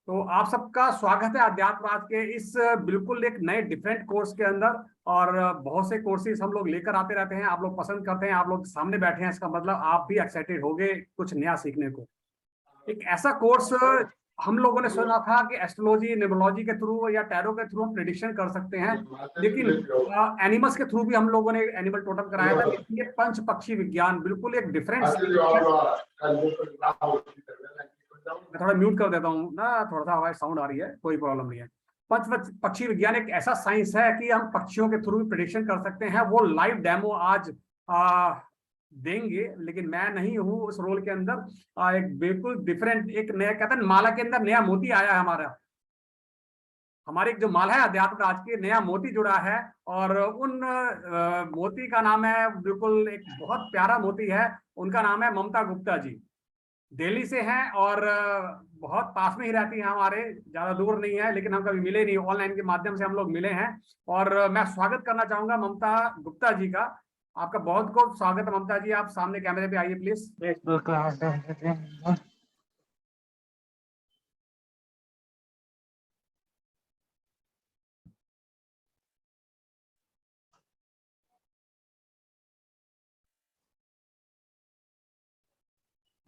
तो आप सबका स्वागत है अध्यात्मवाद के इस बिल्कुल एक नए डिफरेंट कोर्स के अंदर। और बहुत से कोर्सेज हम लोग लेकर आते रहते हैं, आप लोग पसंद करते हैं, आप लोग सामने बैठे हैं, इसका मतलब आप भी एक्साइटेड होंगे कुछ नया सीखने को। एक ऐसा कोर्स हम लोगों ने सुना था कि एस्ट्रोलॉजी न्यूमरोलॉजी के थ्रू या टैरो के थ्रू हम प्रिडिक्शन कर सकते हैं, लेकिन एनिमल्स के थ्रू भी हम लोगों ने एनिमल टोटम कराया था। लेकिन ये पंच पक्षी विज्ञान बिल्कुल एक डिफरेंट मैं थोड़ा म्यूट कर देता हूँ ना, थोड़ा सा आवाज साउंड आ रही है, कोई प्रॉब्लम नहीं है। पंच पक्षी विज्ञान एक ऐसा साइंस है कि हम पक्षियों के थ्रू भी प्रिडिक्शन कर सकते हैं। वो लाइव डेमो आज देंगे, लेकिन मैं नहीं हूँ उस रोल के अंदर। एक बिल्कुल डिफरेंट एक नया कहते हैं माला के अंदर नया मोती आया है। हमारी जो माला है अध्यात्म राज की, नया मोती जुड़ा है। और उन मोती का नाम है, बिल्कुल एक बहुत प्यारा मोती है। उनका नाम है ममता गुप्ता जी। दिल्ली से हैं और बहुत पास में ही रहती हैं हमारे, ज्यादा दूर नहीं है, लेकिन हम कभी मिले नहीं, ऑनलाइन के माध्यम से हम लोग मिले हैं। और मैं स्वागत करना चाहूंगा ममता गुप्ता जी का। आपका बहुत बहुत स्वागत है ममता जी, आप सामने कैमरे पे आइए प्लीज।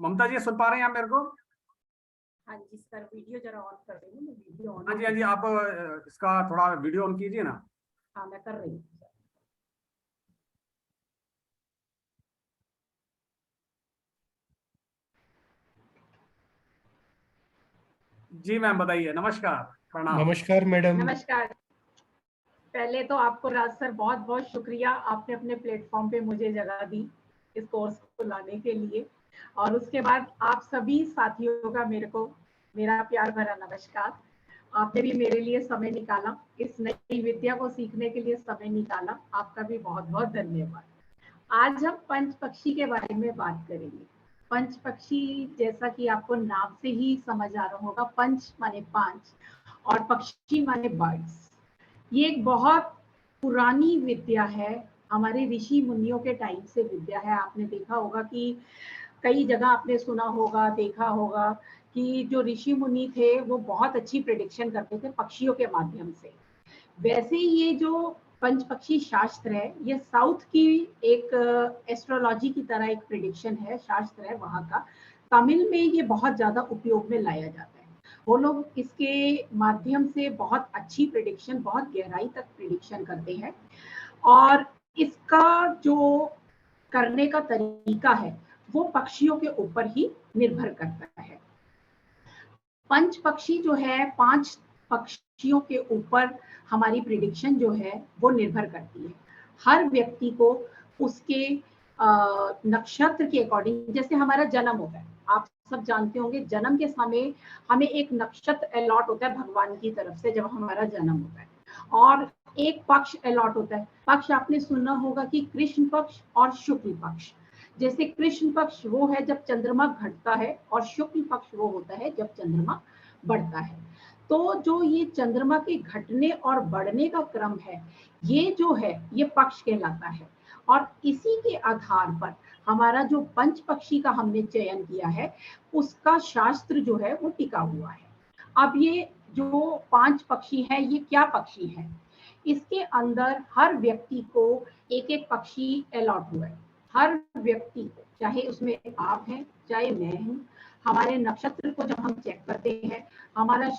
ममता जी सुन पा रहे हैं आप मेरे को? हाँ जी सर, वीडियो जरा ऑन कर देंगे। मैं वीडियो ऑन। हाँ जी, हाँ जी, आप इसका थोड़ा वीडियो ऑन कीजिए ना। हाँ मैं कर रही हूँ। जी मैम बताइए, नमस्कार, प्रणाम। नमस्कार मैडम। नमस्कार। पहले तो आपको राज सर बहुत बहुत शुक्रिया, आपने अपने प्लेटफॉर्म पे मुझे जगह दी इस कोर्स को लाने के लिए। और उसके बाद आप सभी साथियों का मेरा प्यार भरा नमस्कार। आपने भी मेरे लिए समय निकाला, इस नई विद्या को सीखने के लिए समय निकाला, आपका भी बहुत बहुत धन्यवाद। आज हम पंच पक्षी के बारे में बात करेंगे। पंच पक्षी, जैसा कि आपको नाम से ही समझ आ रहा होगा, पंच माने पांच और पक्षी माने बर्ड्स। ये एक बहुत पुरानी विद्या है, हमारे ऋषि मुनियों के टाइम से विद्या है। आपने देखा होगा कि कई जगह आपने सुना होगा, देखा होगा कि जो ऋषि मुनि थे वो बहुत अच्छी प्रेडिक्शन करते थे पक्षियों के माध्यम से। वैसे ये जो पंच पक्षी शास्त्र है, ये साउथ की एक एस्ट्रोलॉजी की तरह एक प्रेडिक्शन है, शास्त्र है वहाँ का। तमिल में ये बहुत ज्यादा उपयोग में लाया जाता है। वो लोग इसके माध्यम से बहुत अच्छी प्रेडिक्शन, बहुत गहराई तक प्रेडिक्शन करते हैं। और इसका जो करने का तरीका है वो पक्षियों के ऊपर ही निर्भर करता है। पंच पक्षी जो है, पांच पक्षियों के ऊपर हमारी प्रिडिक्शन जो है वो निर्भर करती है। हर व्यक्ति को उसके नक्षत्र के अकॉर्डिंग, जैसे हमारा जन्म होता है, आप सब जानते होंगे, जन्म के समय हमें एक नक्षत्र अलॉट होता है भगवान की तरफ से जब हमारा जन्म होता है। और एक पक्ष अलॉट होता है। पक्ष आपने सुना होगा कि कृष्ण पक्ष और शुक्ल पक्ष। जैसे कृष्ण पक्ष वो है जब चंद्रमा घटता है, और शुक्ल पक्ष वो होता है जब चंद्रमा बढ़ता है। तो जो ये चंद्रमा के घटने और बढ़ने का क्रम है, ये जो है ये पक्ष कहलाता है। और इसी के आधार पर हमारा जो पंच पक्षी का हमने चयन किया है, उसका शास्त्र जो है वो टिका हुआ है। अब ये जो पांच पक्षी है, ये क्या पक्षी है? इसके अंदर हर व्यक्ति को एक एक पक्षी अलॉट हुआ है। हर व्यक्ति को, चाहे उसमें आप हैं चाहे मैं हूं, हमारे नक्षत्र को जब हम चेक करते हैं, हमारा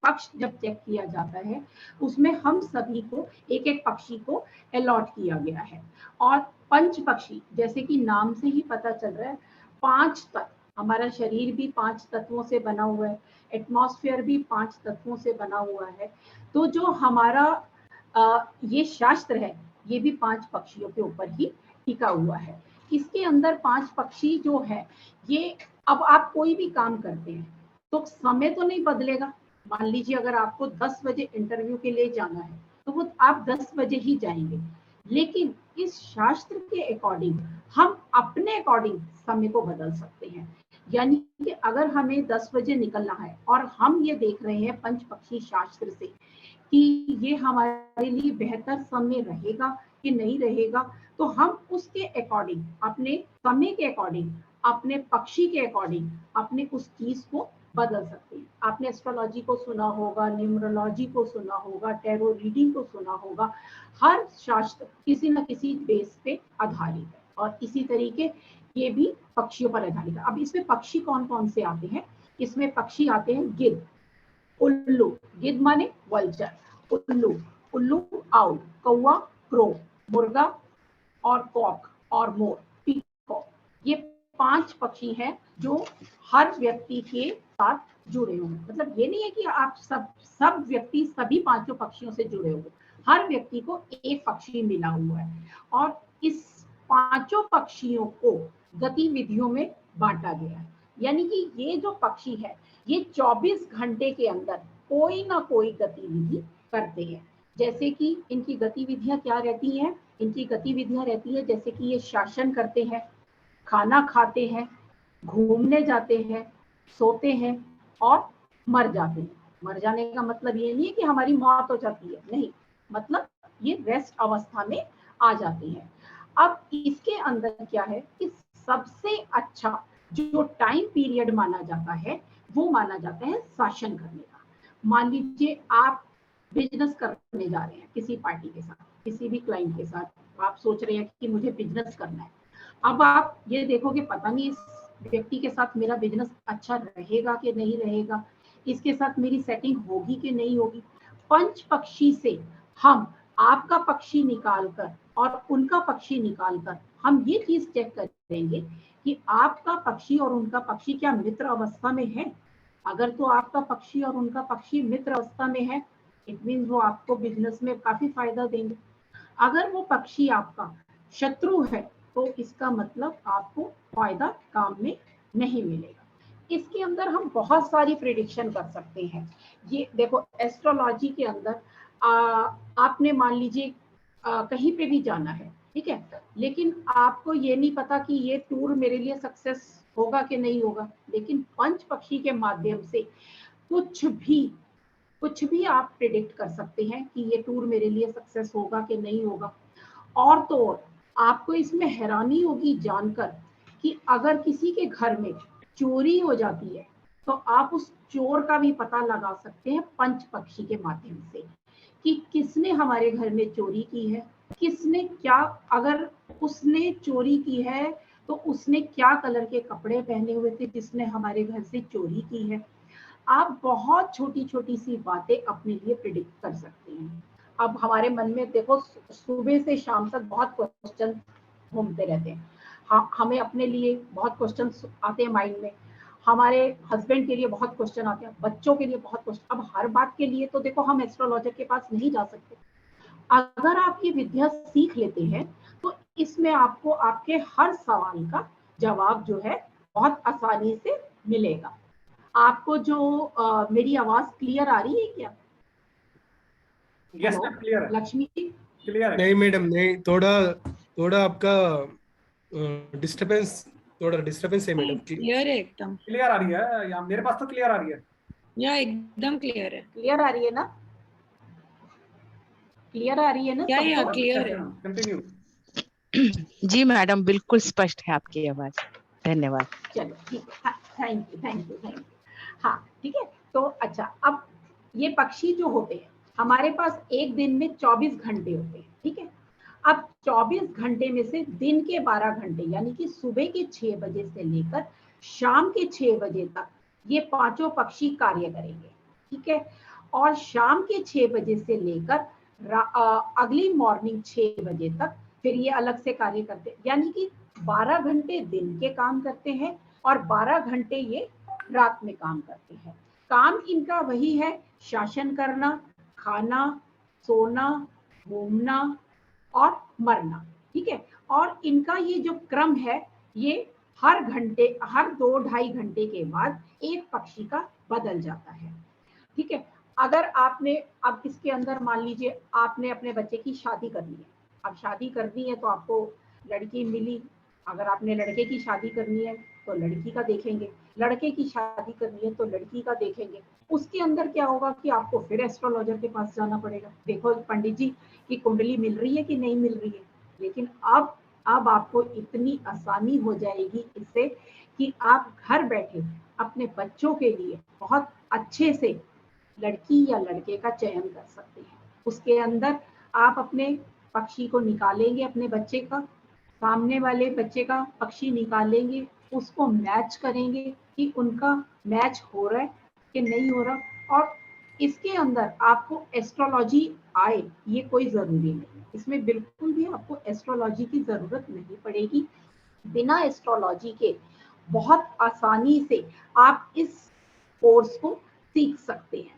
पक्ष जब चेक किया जाता है, उसमें हम सभी को एक एक पक्षी को अलॉट किया गया है। और पंच पक्षी, जैसे कि नाम से ही पता चल रहा है, पांच तत्व, हमारा शरीर भी पांच तत्वों से बना हुआ है, एटमॉस्फेयर भी पांच तत्वों से बना हुआ है। तो जो हमारा ये शास्त्र है, ये भी पांच पक्षियों के ऊपर ही टिका हुआ है। इसके अंदर पांच पक्षी जो है, ये अब आप कोई भी काम करते हैं तो समय तो नहीं बदलेगा। मान लीजिए अगर आपको 10 बजे इंटरव्यू के लिए जाना है तो वो आप 10 बजे ही जाएंगे, लेकिन इस शास्त्र के अकॉर्डिंग हम अपने अकॉर्डिंग समय को बदल सकते हैं। यानी कि अगर हमें 10 बजे निकलना है और हम ये देख रहे हैं पंच पक्षी शास्त्र से कि ये हमारे लिए बेहतर समय रहेगा कि नहीं रहेगा, तो हम उसके अकॉर्डिंग, अपने समय के अकॉर्डिंग, अपने पक्षी के अकॉर्डिंग अपने उस चीज को बदल सकती है। आपने एस्ट्रोलॉजी को सुना होगा, न्यूमरोलॉजी को सुना होगा, टैरो रीडिंग को सुना होगा। हर शास्त्र किसी न किसी बेस पे आधारित है और इसी तरीके ये भी पक्षियों पर आधारित है। अब इसमें पक्षी कौन कौन से आते हैं? इसमें पक्षी आते हैं गिद्ध, उल्लू, गिद्ध माने वल्चर, उल्लू, उल्लू आउल, कौवा क्रो, मुर्गा और कॉक और मोर पीकॉक। ये 5 पक्षी हैं जो हर व्यक्ति के साथ जुड़े हुए हैं। मतलब ये नहीं है कि आप सब व्यक्ति सभी 5 पक्षियों से जुड़े हुए, हर व्यक्ति को एक पक्षी मिला हुआ है और इस 5 पक्षियों को गतिविधियों में बांटा गया है। यानी कि ये जो पक्षी है ये 24 घंटे के अंदर कोई ना कोई गतिविधि करते हैं। जैसे कि इनकी गतिविधियां क्या रहती हैं? इनकी गतिविधियां रहती है जैसे कि ये शासन करते हैं, खाना खाते हैं, घूमने जाते हैं, सोते हैं और मर जाते हैं। मर जाने का मतलब ये नहीं है कि हमारी मौत हो जाती है, नहीं, मतलब ये रेस्ट अवस्था में आ जाते हैं। अब इसके अंदर क्या है कि सबसे अच्छा जो टाइम पीरियड माना जाता है वो माना जाता है शासन करने का। मान लीजिए आप बिजनेस करने जा रहे हैं किसी पार्टी के साथ, किसी भी क्लाइंट के साथ, आप सोच रहे हैं कि मुझे बिजनेस करना है। अब आप ये देखोगे पता नहीं इस व्यक्ति के साथ मेरा बिजनेस अच्छा रहेगा कि नहीं रहेगा, इसके साथ मेरी सेटिंग होगी कि नहीं होगी। पंच पक्षी से हम आपका पक्षी निकालकर और उनका पक्षी निकालकर हम ये चीज चेक करेंगे कि आपका पक्षी और उनका पक्षी क्या मित्र अवस्था में है। अगर तो आपका पक्षी और उनका पक्षी मित्र अवस्था में है, इट मीन्स वो आपको बिजनेस में काफी फायदा देंगे। अगर वो पक्षी आपका शत्रु है तो इसका मतलब आपको फायदा काम में नहीं मिलेगा। इसके अंदर हम बहुत सारी प्रेडिक्शन कर सकते हैं। ये देखो एस्ट्रोलॉजी के अंदर आपने मान लीजिए कहीं पे भी जाना है, ठीक है, लेकिन आपको ये नहीं पता कि ये टूर मेरे लिए सक्सेस होगा कि नहीं होगा, लेकिन पंच पक्षी के माध्यम से कुछ भी आप प्रिडिक्ट कर सकते हैं कि ये टूर मेरे लिए सक्सेस होगा कि नहीं होगा। और तो और आपको इसमें हैरानी होगी जानकर कि अगर किसी के घर में चोरी हो जाती है तो आप उस चोर का भी पता लगा सकते हैं पंच पक्षी के माध्यम से कि किसने हमारे घर में चोरी की है, किसने क्या, अगर उसने चोरी की है तो उसने क्या कलर के कपड़े पहने हुए थे जिसने हमारे घर से चोरी की है। आप बहुत छोटी छोटी सी बातें अपने लिए प्रिडिक्ट कर सकते हैं। अब हमारे मन में देखो सुबह से शाम तक बहुत क्वेश्चन घूमते रहते हैं। हमें अपने लिए बहुत क्वेश्चन आते हैं माइंड में, हमारे हस्बैंड के लिए बहुत क्वेश्चन आते हैं, बच्चों के लिए बहुत क्वेश्चन। अब हर बात के लिए तो देखो हम एस्ट्रोलॉजर के पास नहीं जा सकते। अगर आप ये विद्या सीख लेते हैं तो इसमें आपको आपके हर सवाल का जवाब जो है बहुत आसानी से मिलेगा। आपको जो मेरी आवाज क्लियर आ रही है क्या? यस हेलो मैम, क्लियर है, लक्ष्मी जी। क्लियर है। नहीं मैडम नहीं, थोड़ा थोड़ा आपका डिस्टरबेंस, थोड़ा डिस्टरबेंस है मैडम। क्लियर है एकदम, क्लियर आ रही है, या मेरे पास तो क्लियर आ रही है। या एकदम क्लियर है, क्लियर आ रही है ना? क्लियर आ रही है ना या सबको? क्लियर है। कंटिन्यू। जी मैडम, बिल्कुल स्पष्ट है आपकी आवाज। धन्यवाद। चलो ठीक है, thank you thank you thank you. हाँ ठीक है, तो अच्छा, अब ये पक्षी जो होते हैं हमारे पास एक दिन में 24 घंटे होते हैं, ठीक है। अब 24 घंटे में से दिन के 12 घंटे यानी कि सुबह के 6 बजे से लेकर शाम के 6 बजे तक ये 5 पक्षी कार्य करेंगे, ठीक है। और शाम के 6 बजे से लेकर अगली मॉर्निंग 6 बजे तक फिर ये अलग से कार्य करते हैं। यानी कि 12 घंटे दिन के काम करते हैं और 12 घंटे ये रात में काम करते हैं। काम इनका वही है, शासन करना, खाना, सोना, घूमना और मरना, ठीक है। और इनका ये जो क्रम है ये हर 2-2.5 घंटे के बाद एक पक्षी का बदल जाता है, ठीक है। अगर आपने अब इसके अंदर मान लीजिए आपने अपने बच्चे की शादी करनी है, अब शादी करनी है तो आपको लड़की मिली, अगर आपने लड़के की शादी करनी है तो लड़की का देखेंगे, लड़के की शादी करनी है तो लड़की का देखेंगे। उसके अंदर क्या होगा कि आपको फिर एस्ट्रोलॉजर के पास जाना पड़ेगा, देखो पंडित जी की कुंडली मिल रही है कि नहीं मिल रही है। लेकिन अब आपको इतनी आसानी हो जाएगी इससे कि आप घर बैठे अपने बच्चों के लिए बहुत अच्छे से लड़की या लड़के का चयन कर सकते हैं। उसके अंदर आप अपने पक्षी को निकालेंगे, अपने बच्चे का, सामने वाले बच्चे का पक्षी निकालेंगे, उसको मैच करेंगे कि उनका मैच हो रहा है कि नहीं हो रहा। और इसके अंदर आपको एस्ट्रोलॉजी आए ये कोई जरूरी नहीं, इसमें बिल्कुल भी आपको एस्ट्रोलॉजी की जरूरत नहीं पड़ेगी। बिना एस्ट्रोलॉजी के बहुत आसानी से आप इस कोर्स को सीख सकते हैं।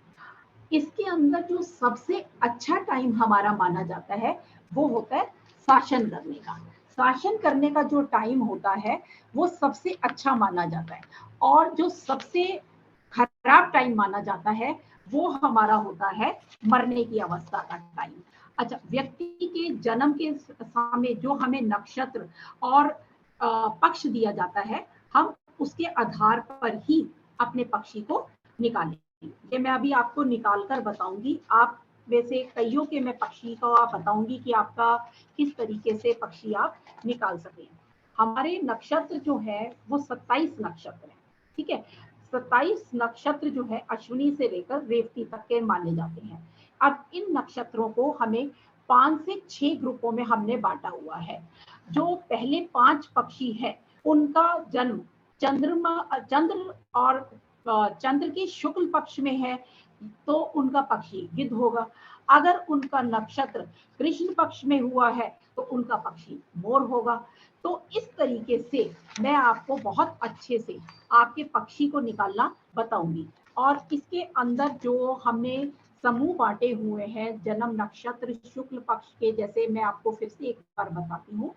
इसके अंदर जो सबसे अच्छा टाइम हमारा माना जाता है वो होता है शासन करने का। शासन करने का जो टाइम होता है वो सबसे अच्छा माना जाता है, और जो सबसे खराब टाइम माना जाता है वो हमारा होता है मरने की अवस्था का टाइम। अच्छा, व्यक्ति के जन्म के समय जो हमें नक्षत्र और पक्ष दिया जाता है, हम उसके आधार पर ही अपने पक्षी को निकालेंगे। ये मैं अभी आपको निकाल कर बताऊंगी। आप वैसे कईयों के मैं पक्षी को आप बताऊंगी कि आपका किस तरीके से पक्षी आप निकाल सकें। हमारे नक्षत्र जो है वो 27 नक्षत्र है, ठीक है। 27 नक्षत्र जो है अश्विनी से लेकर रेवती तक के माने जाते हैं। अब इन नक्षत्रों को हमें 5 से 6 ग्रुपों में हमने बांटा हुआ है। जो पहले 5 पक्षी है उनका जन्म चंद्र और चंद्र के शुक्ल पक्ष में है तो उनका पक्षी गिद्ध होगा। अगर उनका नक्षत्र कृष्ण पक्ष में हुआ है तो उनका पक्षी मोर होगा। तो इस तरीके से मैं आपको बहुत अच्छे से आपके पक्षी को निकालना बताऊंगी। और इसके अंदर जो हमने समूह बांटे हुए हैं जन्म नक्षत्र शुक्ल पक्ष के, जैसे मैं आपको फिर से एक बार बताती हूँ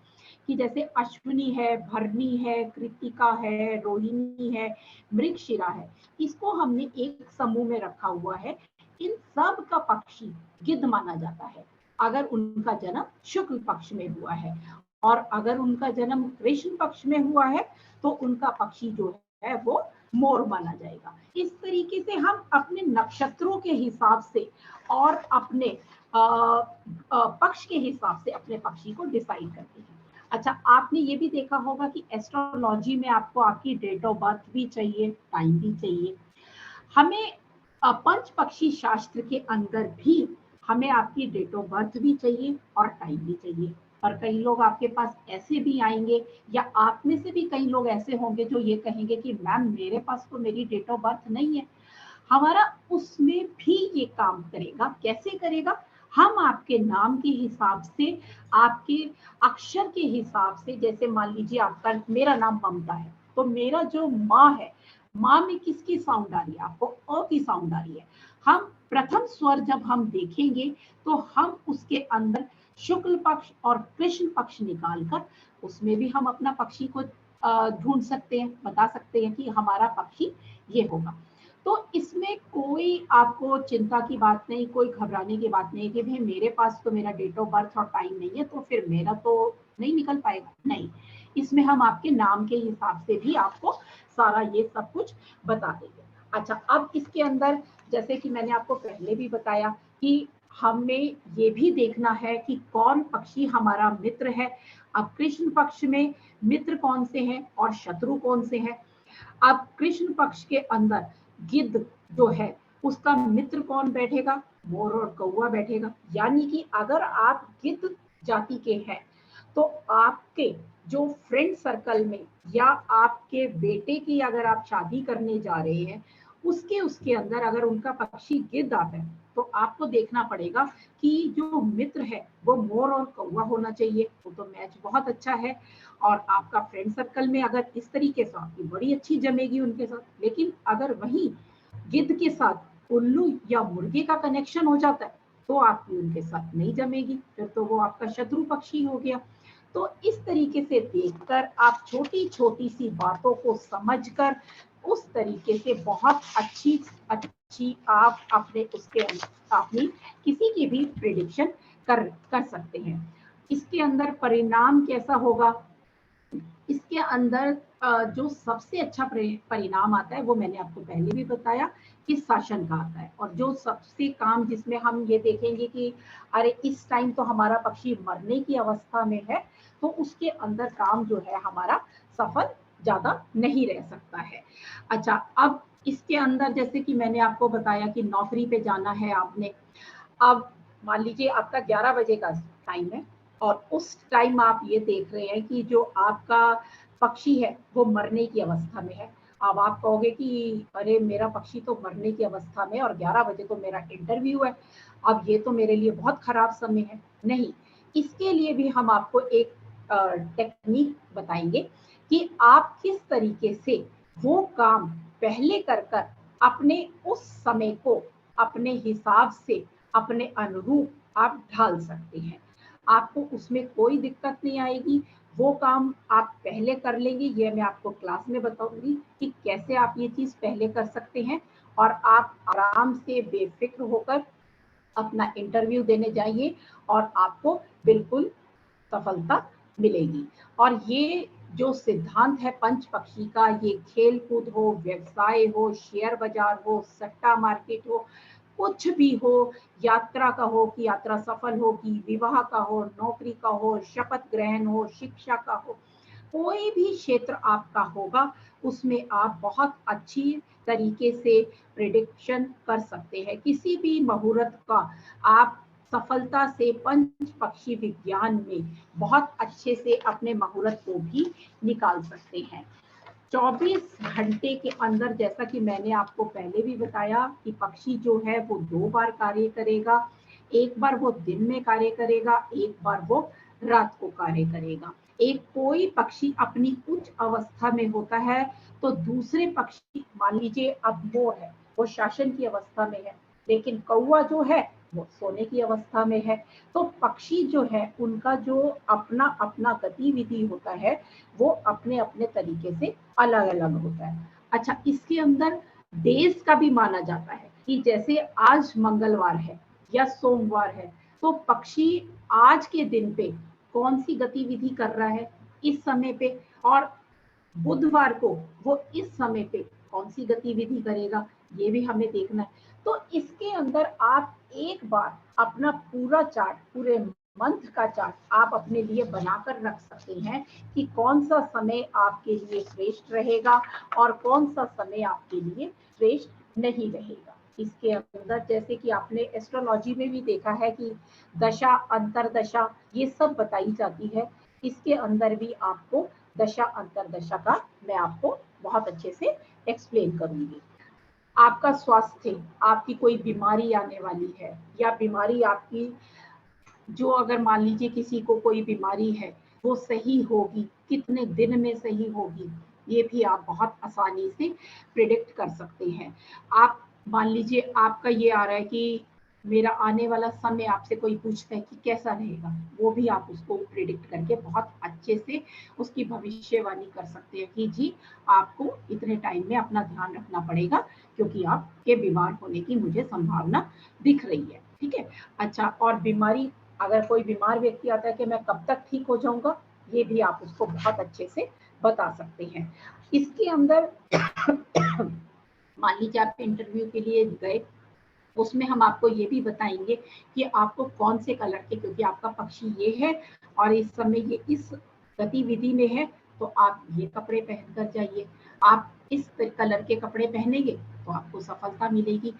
कि जैसे अश्विनी है, भरणी है, कृतिका है, रोहिणी है, मृगशिरा है, इसको हमने एक समूह में रखा हुआ है। इन सब का पक्षी गिद्ध माना जाता है अगर उनका जन्म शुक्ल पक्ष में हुआ है, और अगर उनका जन्म कृष्ण पक्ष में हुआ है तो उनका पक्षी जो है वो मोर माना जाएगा। इस तरीके से हम अपने नक्षत्रों के हिसाब से और अपने पक्ष के हिसाब से अपने पक्षी को डिसाइड करते हैं। अच्छा, आपने ये भी देखा होगा कि एस्ट्रोलॉजी में आपको आपकी डेट ऑफ बर्थ भी चाहिए, टाइम भी चाहिए। हमें पंच पक्षी शास्त्र के अंदर भी हमें आपकी डेट ऑफ बर्थ भी चाहिए और टाइम भी चाहिए। और कई लोग आपके पास ऐसे भी आएंगे, या आप में से भी कई लोग ऐसे होंगे जो ये कहेंगे कि मैम मेरे पास तो मेरी डेट ऑफ बर्थ नहीं है। हमारा उसमें भी ये काम करेगा। कैसे करेगा? हम आपके नाम के हिसाब से, आपके अक्षर के हिसाब से, जैसे मान लीजिए आपका, मेरा नाम ममता है तो मेरा जो माँ है, माँ में किसकी साउंड आ रही है? आपको अ की साउंड आ रही है। हम प्रथम स्वर जब हम देखेंगे तो हम उसके अंदर शुक्ल पक्ष और कृष्ण पक्ष निकालकर उसमें भी हम अपना पक्षी को ढूंढ सकते हैं, बता सकते हैं कि हमारा पक्षी ये होगा। तो इसमें कोई आपको चिंता की बात नहीं, कोई घबराने की बात नहीं कि भाई मेरे पास तो मेरा डेट ऑफ बर्थ और टाइम नहीं है तो फिर मेरा तो नहीं निकल पाएगा। नहीं, इसमें हम आपके नाम के हिसाब से भी आपको सारा ये सब कुछ बता देंगे। अच्छा, अब इसके अंदर जैसे कि मैंने आपको पहले भी बताया कि हमें ये भी देखना है कि कौन पक्षी हमारा मित्र है। अब कृष्ण पक्ष में मित्र कौन से हैं और शत्रु कौन से हैं। अब कृष्ण पक्ष के अंदर गिद्ध जो है उसका मित्र कौन बैठेगा? मोर और कौवा बैठेगा। यानी कि अगर आप गिद्ध जाति के हैं तो आपके जो फ्रेंड सर्कल में या आपके बेटे की अगर आप शादी करने जा रहे हैं उसके अंदर अगर उनका पक्षी गिद्ध आता है तो आपको देखना पड़ेगा कि जो मित्र है वो मोर और कौवा होना चाहिए। वो तो मैच बहुत अच्छा है और आपका फ्रेंड सर्कल में अगर इस तरीके से आपकी बड़ी अच्छी जमेगी उनके साथ। लेकिन अगर वहीं गिद्ध के साथ उल्लू या मुर्गे का कनेक्शन हो जाता है तो आपकी उनके साथ नहीं जमेगी, फिर तो वो आपका शत्रु पक्षी हो गया। तो इस तरीके से देखकर आप छोटी छोटी सी बातों को समझकर उस तरीके से बहुत अच्छी आप अपने उसके अपनी किसी की भी प्रेडिक्शन कर सकते हैं। इसके अंदर परिणाम कैसा होगा? इसके अंदर जो सबसे अच्छा परिणाम आता है वो मैंने आपको पहले भी बताया कि शासन का आता है। और जो सबसे काम जिसमें हम ये देखेंगे कि अरे इस टाइम तो हमारा पक्षी मरने की अवस्था में है तो उसके अंदर काम जो है हमारा सफल ज्यादा नहीं रह सकता है। अच्छा, अब इसके अंदर जैसे कि मैंने आपको बताया कि नौकरी पे जाना है आपने, अब मान लीजिए आपका 11 बजे का टाइम है और उस टाइम आप ये देख रहे हैं कि जो आपका पक्षी है वो मरने की अवस्था में है। अब आप कहोगे कि अरे मेरा पक्षी तो मरने की अवस्था में और 11 बजे तो मेरा इंटरव्यू है, अब ये तो मेरे लिए बहुत खराब समय है। नहीं, इसके लिए भी हम आपको एक टेक्निक बताएंगे कि आप किस तरीके से वो काम पहले कर कर अपने उस समय को अपने हिसाब से अपने अनुरूप आप ढाल सकते हैं। आपको उसमें कोई दिक्कत नहीं आएगी, वो काम आप पहले कर लेंगे। ये मैं आपको क्लास में बताऊंगी कि कैसे आप ये चीज पहले कर सकते हैं और आप आराम से बेफिक्र होकर अपना इंटरव्यू देने जाइए और आपको बिल्कुल सफलता मिलेगी। और ये जो सिद्धांत है पंच पक्षी का, ये खेल कूद हो, व्यवसाय हो, शेयर बाजार हो, सट्टा मार्केट हो, कुछ भी हो, यात्रा का हो कि यात्रा सफल होगी, विवाह का हो, नौकरी का हो, शपथ ग्रहण हो, शिक्षा का हो, कोई भी क्षेत्र आपका होगा उसमें आप बहुत अच्छी तरीके से प्रिडिक्शन कर सकते हैं। किसी भी मुहूर्त का आप सफलता से पंच पक्षी विज्ञान में बहुत अच्छे से अपने मुहूर्त को भी निकाल सकते हैं। 24 घंटे के अंदर, जैसा कि मैंने आपको पहले भी बताया कि पक्षी जो है वो 2 बार कार्य करेगा। एक बार वो दिन में कार्य करेगा, एक बार वो रात को कार्य करेगा। एक कोई पक्षी अपनी उच्च अवस्था में होता है तो दूसरे पक्षी, मान लीजिए अब मोर है, वो शासन की अवस्था में है, लेकिन कौवा जो है वो सोने की अवस्था में है। तो पक्षी जो है उनका जो अपना अपना गतिविधि होता है वो अपने अपने तरीके से अलग अलग होता है। अच्छा, इसके अंदर देश का भी माना जाता है कि जैसे आज मंगलवार है या सोमवार है तो पक्षी आज के दिन पे कौन सी गतिविधि कर रहा है इस समय पे, और बुधवार को वो इस समय पे कौन सी गतिविधि करेगा, ये भी हमें देखना है। तो इसके अंदर आप एक बार अपना पूरा चार्ट, पूरे मंथ का चार्ट आप अपने लिए बनाकर रख सकते हैं कि कौन सा समय आपके लिए श्रेष्ठ रहेगा और कौन सा समय आपके लिए श्रेष्ठ नहीं रहेगा। इसके अंदर जैसे कि आपने एस्ट्रोलॉजी में भी देखा है कि दशा, अंतरदशा, ये सब बताई जाती है। इसके अंदर भी आपको दशा अंतरदशा का मैं आपको बहुत अच्छे से एक्सप्लेन करूंगी। आपका स्वास्थ्य, आपकी कोई बीमारी आने वाली है या बीमारी आपकी जो, अगर मान लीजिए किसी को कोई बीमारी है वो सही होगी, कितने दिन में सही होगी, ये भी आप बहुत आसानी से प्रिडिक्ट कर सकते हैं। आप मान लीजिए आपका ये आ रहा है कि मेरा आने वाला समय आपसे कोई पूछता है कि कैसा रहेगा, वो भी आप उसको प्रिडिक्ट करके बहुत अच्छे से उसकी भविष्यवाणी कर सकते हैं कि जी आपको इतने टाइम में अपना ध्यान रखना पड़ेगा क्योंकि आपके बीमार होने की मुझे संभावना दिख रही है। ठीक है। अच्छा, और बीमारी, अगर कोई बीमार व्यक्ति आता है कि मैं कब तक ठीक हो जाऊंगा, ये भी आप उसको बहुत अच्छे से बता सकते हैं। इसके अंदर मान लीजिए आप इंटरव्यू के लिए गए, उसमें हम आपको ये भी बताएंगे कि आपको कौन से कलर के, क्योंकि आपका पक्षी ये है और इस समय ये इस गतिविधि में है तो आप ये कपड़े पहनकर जाइए। आप इस कलर के कपड़े पहनेंगे तो आपको सफलता मिलेगी।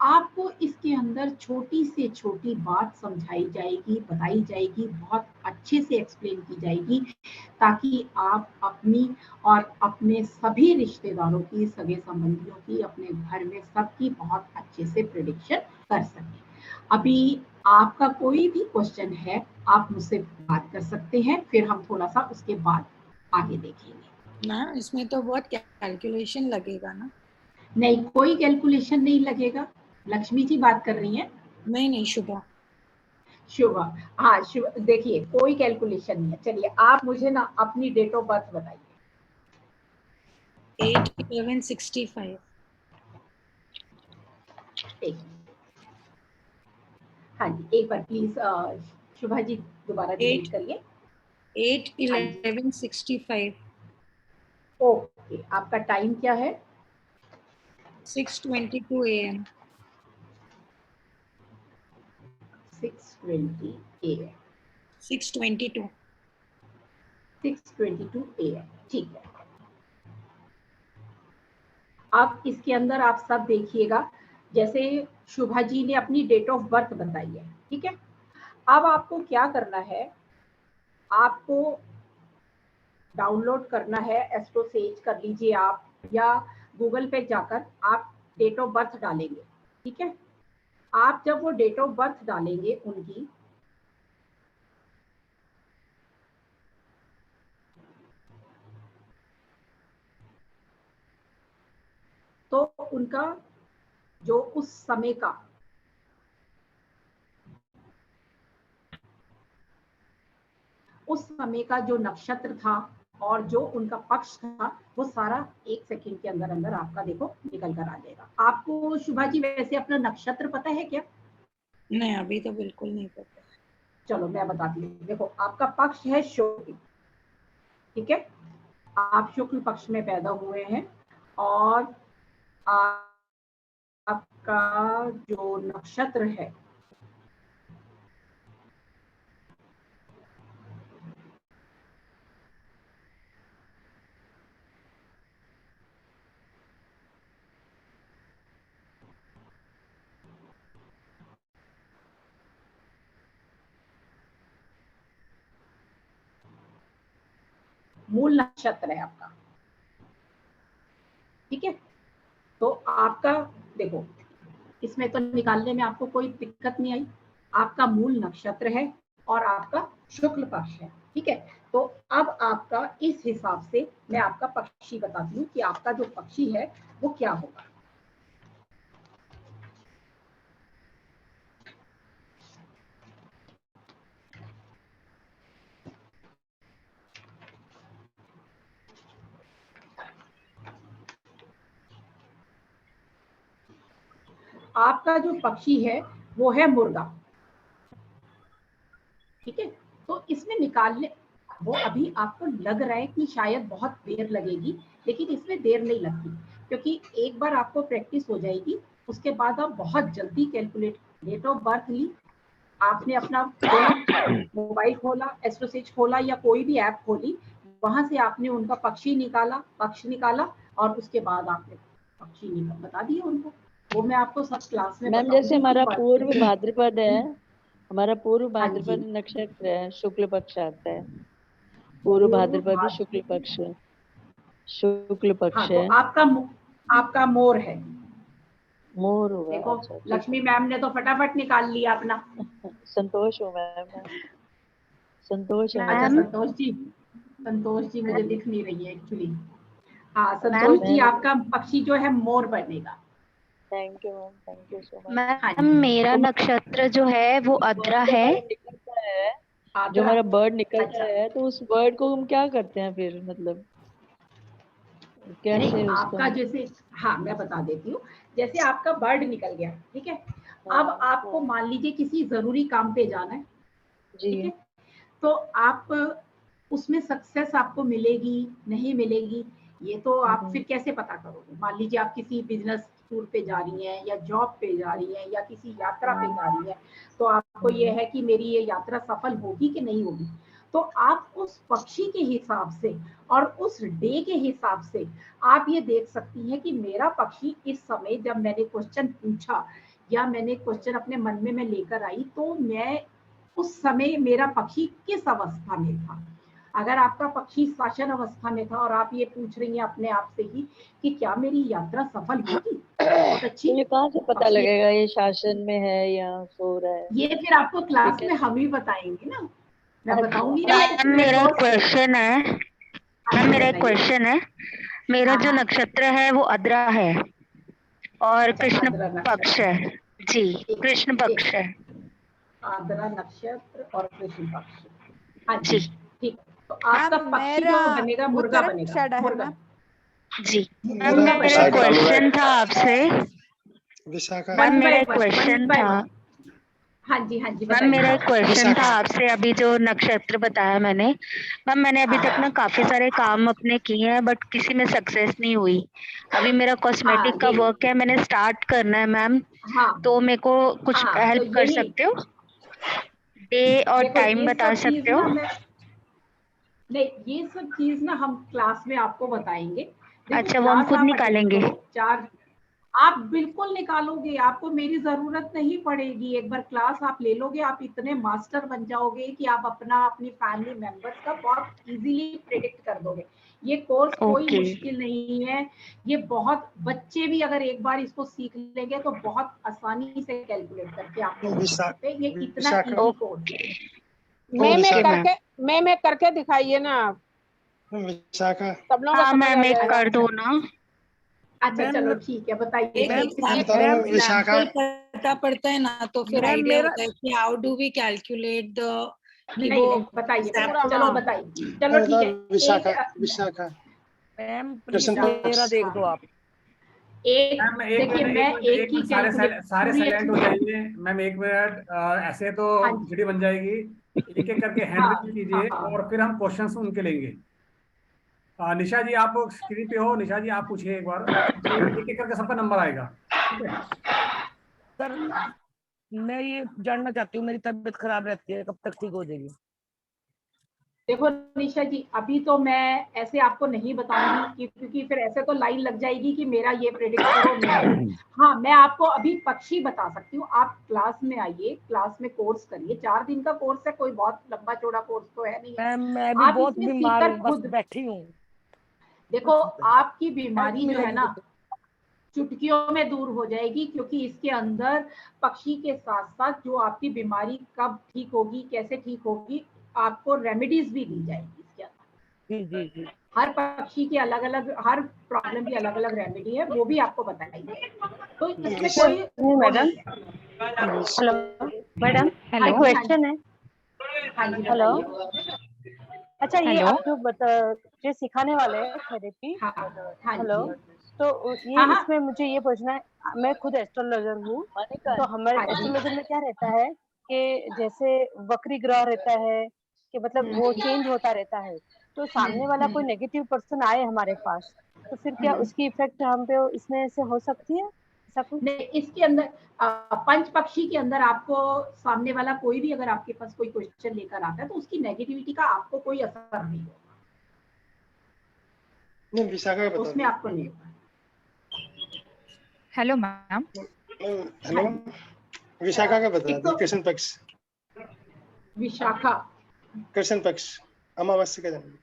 आपको इसके अंदर छोटी से छोटी बात समझाई जाएगी, बताई जाएगी, बहुत अच्छे से एक्सप्लेन की जाएगी ताकि आप अपनी और अपने सभी रिश्तेदारों की, सगे संबंधियों की, अपने घर में सबकी बहुत अच्छे से प्रेडिक्शन कर सकें। अभी आपका कोई भी क्वेश्चन है आप मुझसे बात कर सकते हैं, फिर हम थोड़ा सा उसके बाद आगे देखेंगे। मैम इसमें तो बहुत कैलकुलेशन लगेगा ना? नहीं, कोई कैलकुलेशन नहीं लगेगा। लक्ष्मी जी बात कर रही हैं? नहीं, शुभा। शुभा, हाँ शुभा, देखिए कोई कैलकुलेशन नहीं है। चलिए आप मुझे ना अपनी डेट ऑफ बर्थ बताइए। 8/11/65। एक, हाँ जी, एक बार प्लीज शुभा जी दोबारा रिपीट करिए। 8/11/65। ओके, आपका टाइम क्या है? 6:22 AM। 6:20 AM। 6:22। 6:22 AM, ठीक है। अब इसके अंदर आप सब देखिएगा, जैसे शुभा जी ने अपनी डेट ऑफ बर्थ बताई है, ठीक है। अब आपको क्या करना है, आपको डाउनलोड करना है, एस्ट्रोसेज कर लीजिए आप, या गूगल पे जाकर आप डेट ऑफ बर्थ डालेंगे, ठीक है। आप जब वो डेट ऑफ बर्थ डालेंगे उनकी, तो उनका जो उस समय का जो नक्षत्र था और जो उनका पक्ष था, वो सारा 1 सेकंड के अंदर अंदर आपका देखो निकल कर आ जाएगा। आपको शुभा जी वैसे अपना नक्षत्र पता है क्या? नहीं, अभी तो बिल्कुल नहीं पता। चलो मैं बताती हूँ। देखो, आपका पक्ष है शुक्ल, ठीक है। आप शुक्ल पक्ष में पैदा हुए हैं, और आपका जो नक्षत्र है मूल नक्षत्र है आपका, ठीक है। तो आपका देखो, इसमें तो निकालने में आपको कोई दिक्कत नहीं आई। आपका मूल नक्षत्र है और आपका शुक्ल पक्ष है, ठीक है। तो अब आपका इस हिसाब से मैं आपका पक्षी बताती हूँ कि आपका जो पक्षी है वो क्या होगा। आपका जो पक्षी है वो है मुर्गा, ठीक है। तो इसमें निकालने, वो अभी आपको लग रहा है कि शायद बहुत देर लगेगी, लेकिन इसमें देर नहीं लगती, क्योंकि एक बार आपको प्रैक्टिस हो जाएगी, उसके बाद आप बहुत जल्दी कैलकुलेट, डेट ऑफ बर्थ ली, आपने अपना मोबाइल खोला, एस्ट्रोसेज खोला या कोई भी ऐप खोली, वहां से आपने उनका पक्षी निकाला, पक्ष निकाला, और उसके बाद आपने पक्षी बता दिए उनको। वो मैं आपको सब क्लास में मैम जैसे हमारा पूर्व बताऊंगी। भाद्रपद है, हमारा पूर्व हाँ जी। भाद्रपद नक्षत्र है, शुक्ल पक्ष आता है, पूर्व भाद्रपद शुक्ल पक्ष, शुक्ल हाँ, पक्ष तो है। आपका मोर है, मोर होगा। देखो अच्छा, ठीक लक्ष्मी मैम ने तो फटाफट निकाल लिया अपना। है। संतोष हूँ मैम, संतोष है अच्छा, मैम। संतोष जी मुझे दिख नहीं रही है एक्चुअली। हाँ, संतोष जी, आपका पक्षी जो है मोर बनेगा। Thank you ma'am, thank you so much. Ma'am मेरा नक्षत्र जो है वो अद्रा है। निकलता है, जो आद्रा। हमारा बर्ड निकलता अच्छा। है, तो उस बर्ड को हम क्या करते हैं फिर, मतलब कैसे नहीं, उसको आपका जैसे, हाँ मैं बता देती हूँ। जैसे आपका बर्ड निकल गया, ठीक है। अब आपको मान लीजिए किसी जरूरी काम पे जाना है, ठीक है, जी, तो आप उसमें सक्सेस आपको मिलेगी नहीं मिलेगी, ये तो आप फिर कैसे पता करोगे। मान लीजिए आप किसी बिजनेस टूर पे जा रही हैं, या जॉब पे जा रही हैं, या किसी यात्रा पे जा रही हैं, तो आपको ये है कि मेरी ये यात्रा सफल होगी कि नहीं होगी। तो आप उस पक्षी के हिसाब से और उस डे के हिसाब से आप ये देख सकती हैं कि मेरा पक्षी इस समय, जब मैंने क्वेश्चन पूछा या मैंने क्वेश्चन अपने मन में मैं लेकर आई, तो मैं उस समय मेरा पक्षी किस अवस्था में था। अगर आपका पक्षी शासन अवस्था में था और आप ये पूछ रही हैं अपने आप से ही कि क्या मेरी यात्रा सफल होगी, बहुत अच्छी। तो ये कहाँ से पता पक्षी, लगेगा ये शासन में है या सो रहा है? ये फिर आपको क्लास में हम ही बताएंगे ना, मैं बताऊंगी ना आपको। मैम मेरा एक क्वेश्चन है, मैम मेरा एक क्वेश्चन है। मेरा जो नक्षत्र है वो अद्रा है और कृष्ण पक्ष है। जी, कृष्ण पक्ष है। आद्रा नक्षत्र और कृष्ण पक्ष, हाँ जी जी, ठीक। तो आपका पक्षी जो बनेगा मुर्गा बनेगा, मुर्गा। जी मैम मेरा क्वेश्चन था आपसे, विशाखा। मैम मेरा एक क्वेश्चन था, हाँ जी, हाँ जी, मैम मेरा एक बताइए। क्वेश्चन था आपसे। अभी जो नक्षत्र बताया मैंने, मैम मैंने अभी तक ना काफी सारे काम अपने किए हैं, बट किसी में सक्सेस नहीं हुई। अभी मेरा कॉस्मेटिक का वर्क है, मैंने स्टार्ट करना है मैम, तो मेरे को कुछ हेल्प कर सकते हो? डे और टाइम बता सकते हो? नहीं, ये सब चीज ना हम क्लास में आपको बताएंगे। देखो, अच्छा, वो हम क्लास खुद आप attend निकालेंगे। करो, चार्ज आप बिल्कुल निकालोगे, आपको मेरी जरूरत नहीं पड़ेगी। एक बार क्लास आप ले लोगे, आप इतने मास्टर बन जाओगे कि आप अपनी फैमिली मेंबर्स का बहुत इजीली प्रेडिक्ट कर दोगे। ये कोर्स कोई ओके। मुश्किल नहीं है, ये बहुत बच्चे भी अगर एक बार इसको सीख लेंगे तो बहुत आसानी से कैलकुलेट करके आप लोग विशा सकते हैं। ये इतना विशाखा इजी कोर्स है। ओ विशाखा मैं करके दिखाइए ना आप, विशाखा सब लोगों को हाँ समझ आ मैम, एक जाएगा। कर दो ना। अच्छा मैम, चलो ठीक है, बताइए। एक मैं बता रहा हूँ विशाखा एग्जाम्पल पता पड़ता है ना, तो फिर मैम, आइडिया मेरा होता है कि how do we calculate the कि नहीं वो नहीं बताइए, example चलो हाँ। बताइए, मैं चलो बता ठीक रहा है। हूँ विशाखा एक विशाखा मैम कृष्ण प्लीज पक्ष मेरा देख दो आप। एक मैम एक देखिए, मिनट, मैं एक मिनट, एक एक ही मिनट, सारे कैलकुलेट सारे सुनिए। साइलेंट हो जाइए। मैम एक मिनट, ऐसे तो हाँ जी, खिचड़ी बन जाएगी। एक एक करके हैंड हाँ रेज कीजिए हाँ। और फिर हम क्वेश्चंस उनके लेंगे। निशा जी आप स्क्रीन पे हो, निशा जी आप पूछिए एक बार, एक एक करके सबका नंबर आएगा, ठीक है? सर मैं ये जानना चाहती हूँ, मेरी तबीयत खराब रहती है, कब तक ठीक हो जाएगी? देखो निशा जी, अभी तो मैं ऐसे आपको नहीं बताऊंगी क्योंकि फिर ऐसे तो लाइन लग जाएगी कि मेरा ये प्रेडिक्ट करो, मेरा। हाँ, मैं आपको अभी पक्षी बता सकती हूँ। आप क्लास में आइए, क्लास में कोर्स करिए। 4 दिन का कोर्स है, कोई बहुत लंबा चौड़ा कोर्स तो है नहीं है। मैम मैं भी आप बहुत इसमें बीमार सीखकर हूँ, बस खुद बैठी हूँ। देखो, आपकी हेल्प बीमारी जो है मिलेगी ना तो। चुटकियों में दूर हो जाएगी, क्योंकि इसके अंदर पक्षी के साथ साथ जो आपकी बीमारी कब ठीक होगी, कैसे ठीक होगी, आपको रेमेडीज भी दी जाएगी इसके अंदर। जी जी जी। हर पक्षी की अलग अलग, हर प्रॉब्लम की अलग अलग रेमेडी है, वो भी आपको बताएंगे। तो इसमें विश- कोई वो मैडम, नहीं है। विश- हेलो मैडम, हाँ एक जी, हाँ जी, क्वेश्चन है। हाँ जी हेलो, बताइए। अच्छा ये हेलो। आप जो सिखाने वाले हैं थेरेपी, हाँ हाँ हेलो, जी, तो ये हाँ हाँ इसमें मुझे ये पूछना है, मैं खुद एस्ट्रोलॉजर हूँ, तो हमारे हाँ जी। एस्ट्रोलॉजर में क्या रहता है कि जैसे वक्री ग्रह रहता है कि मतलब वो चेंज होता रहता है, तो सामने वाला कोई नेगेटिव पर्सन आए हमारे पास, तो फिर क्या हम्म। उसकी इफेक्ट हम पे इसमें से हो सकती है, ऐसा कुछ? नहीं, इसके अंदर पंच पक्षी के अंदर आपको सामने वाला कोई भी अगर आपके पास कोई क्वेश्चन लेकर आता है तो उसकी नेगेटिविटी का आपको कोई असर नहीं होगा, नहीं विशाखा का बता उसमें दो। आपको नहीं होगा। Hello ma'am. हेलो विशाखा का बता एक दी, तो कृष्ण पक्ष विशाखा, कृष्ण पक्ष अमावस्या का जन्म।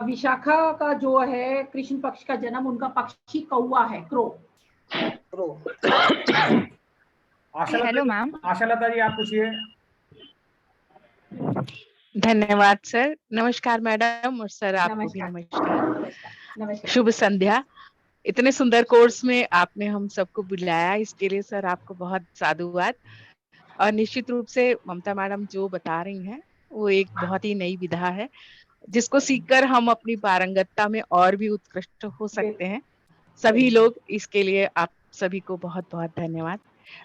विशाखा का जो है कृष्ण पक्ष का जन्म, उनका पक्षी कौवा है, क्रो। प्रो हेलो मैम। आशा लता जी आप पूछिए। धन्यवाद सर। नमस्कार मैडम, और सर आपको भी नमस्कार नमस्कार। नमस्कार। शुभ संध्या। इतने सुंदर कोर्स में आपने हम सबको बुलाया, इसके लिए सर आपको बहुत साधुवाद। और निश्चित रूप से ममता मैडम जो बता रही हैं वो एक बहुत ही नई विधा है, जिसको सीखकर हम अपनी पारंगतता में और भी उत्कृष्ट हो सकते हैं सभी लोग। इसके लिए आप सभी को बहुत बहुत धन्यवाद।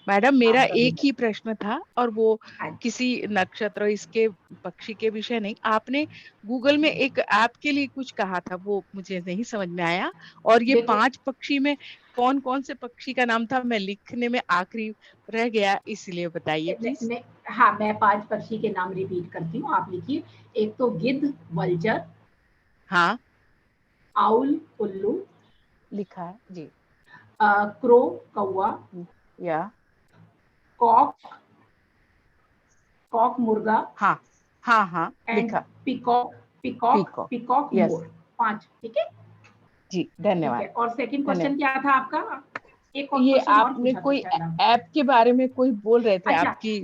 मैडम मेरा एक ही प्रश्न था, और वो किसी नक्षत्र इसके पक्षी के विषय नहीं, आपने गूगल में एक ऐप के लिए कुछ कहा था, वो मुझे नहीं समझ में आया। और ये 5 पक्षी में कौन कौन से पक्षी का नाम था, मैं लिखने में आखिरी रह गया, इसलिए बताइए प्लीज। हाँ, मैं 5 पक्षी के नाम रिपीट करती हूँ, आप लिखिए। एक तो गिद्ध, वल्चर। हाँ आउल, उल्लू। लिखा है जी। क्रो, कौवा। या कॉक, कॉक मुर्गा। हाँ हाँ हाँ एंड लिखा। पीकॉक, पीकॉक, पीकॉक यस मोर। 5, ठीक है जी, ठीक धन्यवाद। है। और सेकंड धन्यवाद। क्वेश्चन क्या था आपका? एक और ये क्वेश्चन और आपने पूछा था कोई शायद आप। ऐप के बारे में कोई बोल रहे थे अच्छा आपकी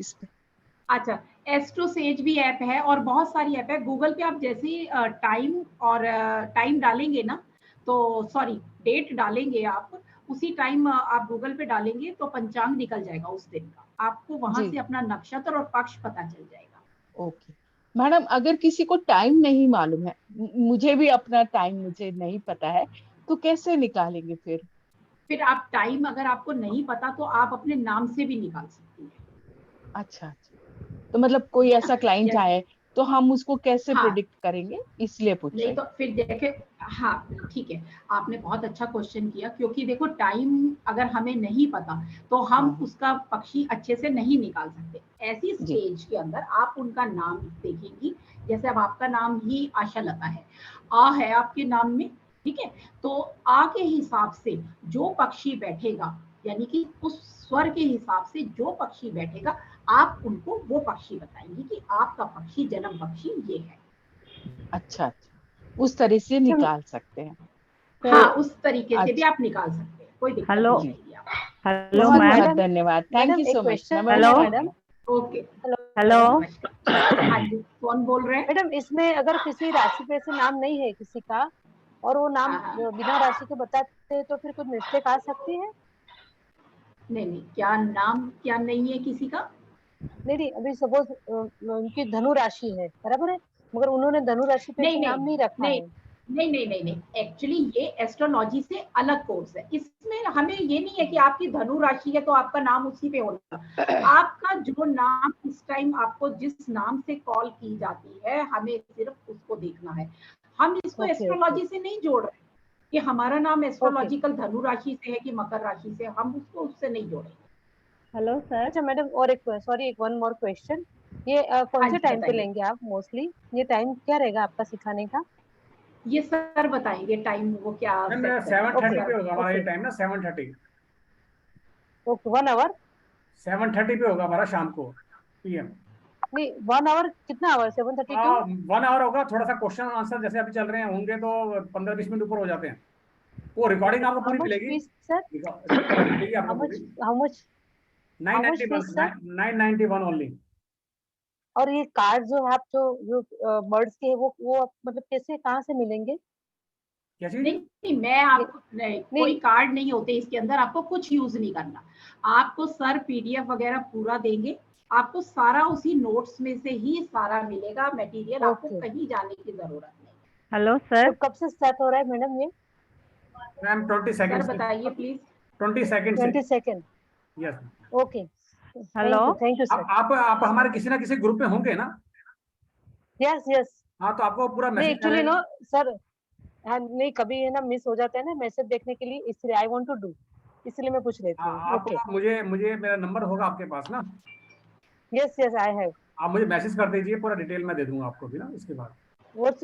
अच्छा, एस्ट्रोसेज भी ऐप है और बहुत सारी ऐप है। गूगल पे आप जैसे ही टाइम और टाइम डालेंगे ना, तो सॉरी डेट डालेंगे आप, उसी टाइम आप गूगल पे डालेंगे तो पंचांग निकल जाएगा उस दिन का, आपको वहां जी। से अपना नक्षत्र और पक्ष पता चल जाएगा। ओके मैडम, अगर किसी को टाइम नहीं मालूम है, मुझे भी अपना टाइम मुझे नहीं पता है, तो कैसे निकालेंगे फिर? फिर आप टाइम अगर आपको नहीं पता तो आप अपने नाम से भी निकाल सकती हैं। अच्छा अच्छा, तो मतलब कोई ठीक है ऐसा ना? क्लाइंट आए तो हम उसको कैसे हाँ। प्रिडिक्ट करेंगे, इसलिए पूछ रहे नहीं तो फिर देखे, हाँ ठीक है, आपने बहुत अच्छा क्वेश्चन किया, क्योंकि देखो टाइम अगर हमें नहीं पता तो हम हाँ। उसका पक्षी अच्छे से नहीं निकाल सकते। ऐसी जी। स्टेज के अंदर आप उनका नाम देखेंगी, जैसे अब आपका नाम ही आशा लता है, आ है आपके नाम में, ठीक है, तो आ के हिसाब से जो पक्षी बैठेगा, यानी कि उस स्वर के हिसाब से जो पक्षी बैठेगा, आप उनको वो पक्षी बताएंगे कि आपका पक्षी जन्म पक्षी ये है। अच्छा अच्छा, उस तरह से निकाल सकते हैं। तो हाँ, उस तरीके से भी अच्छा। आप निकाल सकते हैं, कोई दिक्कत हेलो। नहीं है। हेलो बहुत मैम। बहुत धन्यवाद, थैंक मैडम यू एक सो मच। Question hello. है मैडम। Okay, hello. हाँ जी, कौन बोल रहे हैं? मैडम इसमें अगर किसी राशि पे से नाम नहीं है किसी का, और वो नाम हाँ, हाँ। बिना राशि के बताते हैं, तो फिर कुछ मिस्टेक आ सकती है? नहीं नहीं, क्या नाम क्या नहीं है किसी का? नहीं नहीं, अभी सपोज उनकी धनु राशि है, बराबर है, मगर उन्होंने धनु राशि पे नहीं से नहीं नाम नहीं रखा नहीं है। नहीं नहीं नहीं नहीं, एक्चुअली ये एस्ट्रोलॉजी से अलग कोर्स है। इसमें हमें ये नहीं है कि आपकी धनु राशि है तो आपका नाम उसी पे होगा। आपका जो नाम इस टाइम आपको जिस नाम से कॉल की जाती है, हमें सिर्फ उसको देखना है। हम इसको ओके एस्ट्रोलॉजी से नहीं जोड़ रहे कि हमारा नाम ओके। एस्ट्रोलॉजिकल धनु राशि से है कि मकर राशि से, हम उसको उससे नहीं जोड़ेंगे। Hello sir. अच्छा मैडम, और एक सॉरी, एक वन मोर क्वेश्चन, ये कौन हाँ से जी, टाइम पे बताइए। लेंगे आप मोस्टली? ये टाइम क्या रहेगा आपका सिखाने का? ये सर बताएंगे टाइम वो क्या मैम सेट करेंगे। 7:30 पे ओके होगा हमारा ये ओके टाइम ना, 7:30। ओके। 1 आवर? 7:30 पे होगा हमारा शाम को, PM। नहीं, 1 आवर कितना आवर? 7:30 टू? 1 आवर होगा, थोड़ा सा क्वेश्चन आंसर जैसे अभी चल रहे हैं होंगे तो 15-20 मिनट ऊपर हो जाते हैं। वो रिकॉर्डिंग आपको हाउ पूरी मच मिलेगी, फीस सर? रिकॉर्डिंग मिलेगी हाउ आपको मच पूरी। How much how much 991, fees sir? 991 only. और ये कार्ड जो है आप जो बर्ड्स के हैं, वो मतलब कैसे, कहाँ से मिलेंगे? क्या चीज? नहीं नहीं, मैं ये आपको नहीं, कोई नहीं। कार्ड नहीं होते इसके अंदर, आपको कुछ यूज नहीं करना। आपको सर PDF वगैरह पूरा देंगे, आपको सारा उसी नोट्स में से ही सारा मिलेगा मटेरियल, आपको ओके। कहीं जाने की जरूरत नहीं। हेलो तो सर। कब से स्टार्ट हो रहा है मैडम ये? मैम 20 सर सेकंड से। बताइए प्लीज। 20 सेकंड से। 22 yes. Okay. Hello. Thank you sir. आप हमारे किसी ना किसी ग्रुप में होंगे ना? Yes yes. हाँ, तो आपको पूरा नहीं मैसेज एक्चुअली नो सर, हाँ नहीं, कभी है ना मिस हो जाता है ना मैसेज देखने के लिए, इसलिए आई वांट टू डू, इसलिए मैं पूछ रही थी। ओके। आपको मुझे मुझे मेरा नंबर होगा आपके पास ना? Yes yes I have. आप मुझे मैसेज कर दीजिए, पूरा डिटेल में दे दूंगा आपको भी ना इसके बाद। What's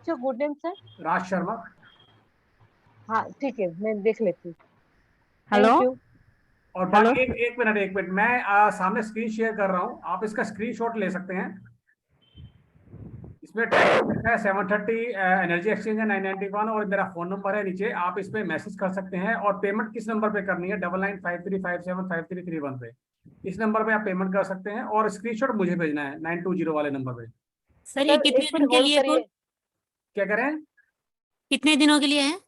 your good name sir? Raj Sharma. हाँ ठीक है, मैं देख लेती हूँ। हेलो। Thank you. और हेलो। बाकी एक मिनट मैं सामने स्क्रीन शेयर कर रहा हूँ, आप इसका स्क्रीनशॉट ले सकते हैं। इसमें टाइम लिखा है 7:30, एनर्जी एक्सचेंज है 991, और मेरा फोन नंबर है नीचे, आप इस पे मैसेज कर सकते हैं। और पेमेंट किस नंबर पे करनी है? 9953575331 पे, इस नंबर पे आप पेमेंट कर सकते हैं, और स्क्रीनशॉट मुझे भेजना है 920 वाले नंबर पे। सर ये सर कितने एक दिन मिनट के होल्ड लिए करिए। क्या करें? कितने दिनों के लिए है?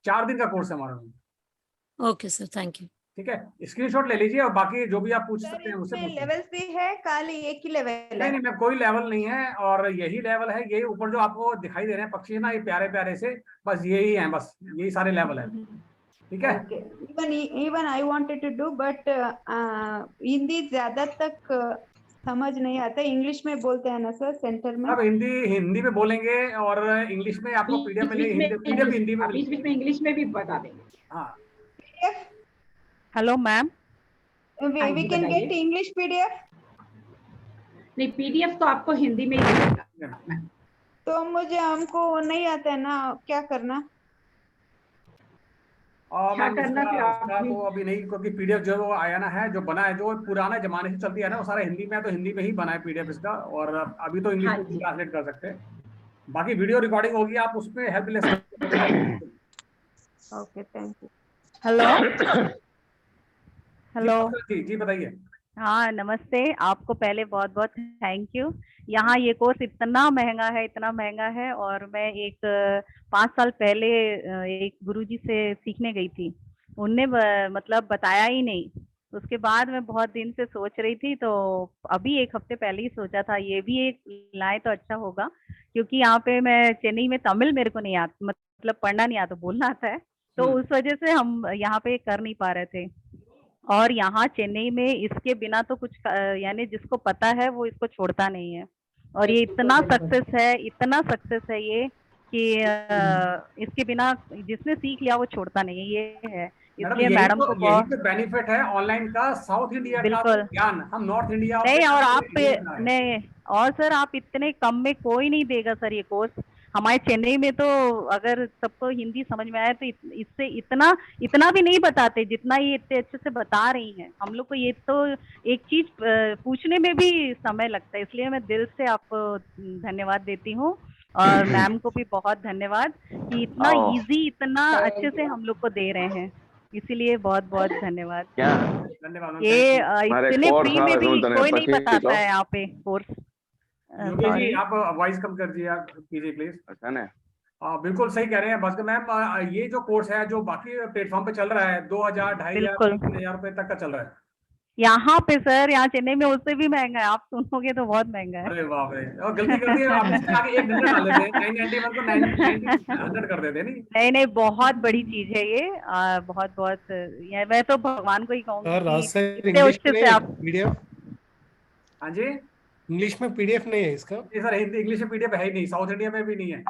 4 दिन का कोर्स है हमारा। Okay sir, thank you. ठीक है, स्क्रीनशॉट ले लीजिए, और बाकी जो भी आप पूछ सर सकते हैं मुझसे इसमें पूछिए। लेवल्स भी है, खाली एक ही लेवल नहीं है? नहीं मैं कोई लेवल नहीं है, और यही लेवल है, यही ऊपर जो आपको दिखाई दे रहे हैं पक्षी ना, ये प्यारे प्यारे से, बस यही हैं, बस यही सारे लेवल है। ठीक है। Okay. Even I wanted to do, but Hindi ज्यादा तक समझ नहीं आता, इंग्लिश में बोलते हैं ना सर सेंटर में? अब हिंदी हिंदी में बोलेंगे, और इंग्लिश में आपको PDF बीच बीच मिलेगी, में PDF हिंदी में बीच बीच में इंग्लिश में भी बता देंगे। हाँ। Hello ma'am. हाँ वी जी, कैन बताइए। Get English PDF? नहीं, PDF तो आपको हिंदी में ही मिलेगा। तो मुझे हमको नहीं आता है ना, क्या करना? और क्या मैम करना उसका फिर उसका आपने? तो अभी नहीं, क्योंकि PDF जो वो आया ना है, जो बना है, जो पुराने जमाने से चलती है ना, वो सारा हिंदी में है, तो हिंदी में ही बना है PDF इसका, और अभी तो इंग्लिश हाँ में जी। ट्रांसलेट कर सकते हैं। बाकी वीडियो रिकॉर्डिंग होगी, आप उसमें हेल्प ले सकते हैं। Okay, thank you. Hello. Hello. जी बताइए। हाँ नमस्ते, आपको पहले बहुत बहुत थैंक यू। यहाँ ये कोर्स इतना महंगा है, इतना महंगा है, और मैं एक 5 साल पहले एक गुरुजी से सीखने गई थी। उनने मतलब बताया ही नहीं। उसके बाद मैं बहुत दिन से सोच रही थी, तो अभी एक हफ्ते पहले ही सोचा था ये भी एक लाए तो अच्छा होगा, क्योंकि यहाँ पे मैं चेन्नई में तमिल मेरे को नहीं आता, मतलब पढ़ना नहीं आता, बोलना आता है, तो उस वजह से हम यहाँ पे कर नहीं पा रहे थे। और यहाँ चेन्नई में इसके बिना तो कुछ यानी जिसको पता है वो इसको छोड़ता नहीं है। और ये इतना सक्सेस है ये कि इसके बिना जिसने सीख लिया वो छोड़ता नहीं है, ये है। मैडम इसलिए मैडम को यही बहुत तो बेनिफिट है ऑनलाइन का, साउथ इंडिया का बिल्कुल ज्ञान हम नॉर्थ इंडिया नहीं, और आप नहीं इतना है। नहीं, और सर आप इतने कम में कोई नहीं देगा सर ये कोर्स। हमारे चेन्नई में तो अगर सबको हिंदी समझ में आए तो इससे इतना भी नहीं बताते जितना ये इतने अच्छे से बता रही हैं। हम लोग को ये तो एक चीज पूछने में भी समय लगता है, इसलिए मैं दिल से आपको धन्यवाद देती हूँ और मैम को भी बहुत धन्यवाद कि इतना इजी इतना अच्छे से हम लोग को दे रहे हैं, इसीलिए बहुत बहुत धन्यवाद। धन्यवाद ये इतने फ्री में भी कोई नहीं बताता है यहाँ पे कोर्स। योगेश जी आप वॉइस कम कर दिया कीजिए प्लीज। अच्छा ना, बिल्कुल सही कह रहे हैं भास्कर मैम। ये जो कोर्स है जो बाकी प्लेटफॉर्म पे चल रहा है 2000, 2500, 3000 रुपए तक का चल रहा है, यहाँ पे सर यहाँ चेन्नई में उससे भी महंगा है, आप सुनोगे तो बहुत महंगा है। अरे बाप रे, और गलती कर दी आप, इससे आगे एक नंबर डाल देते हैं, 991 को 900 कर देते हैं। नहीं बहुत बड़ी चीज है ये, बहुत बहुत मैं तो भगवान को ही कहूँगी आप। हाँ जी, इंग्लिश में पीडीएफ नहीं है इसका? नहीं सर, इंग्लिश में पीडीएफ है ही नहीं, साउथ इंडिया में भी नहीं है।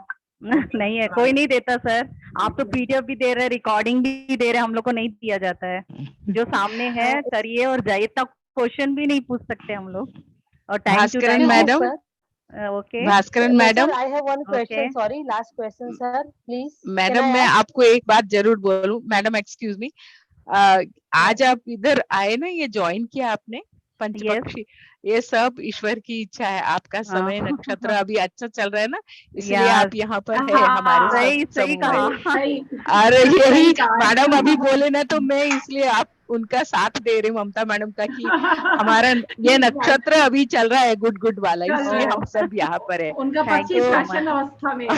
नहीं है, कोई नहीं देता सर। आप तो पीडीएफ भी दे रहे हैं, रिकॉर्डिंग भी दे रहे हैं, हम लोग को नहीं दिया जाता है। जो सामने है करिए और जाइए, इतना क्वेश्चन भी नहीं पूछ सकते हम लोग। और Bhaskaran madam, okay Bhaskaran madam, I have one question, sorry last question sir please. Madam मैं आपको एक बात जरूर बोलूं, मैडम एक्सक्यूज मी, आज आप इधर आए ना, ये ज्वाइन किया आपने पंचपक्षी, ये सब ईश्वर की इच्छा है। आपका समय नक्षत्र अभी अच्छा चल रहा है ना, इसलिए आप यहाँ पर है हमारे साथ। अरे यही मैडम अभी बोले ना, तो मैं इसलिए आप उनका साथ दे रही हूँ, ममता मैडम का, कि हमारा ये नक्षत्र अभी चल रहा है गुड वाला, इसलिए हम सब यहाँ पर है। उनका 25 शासन अवस्था में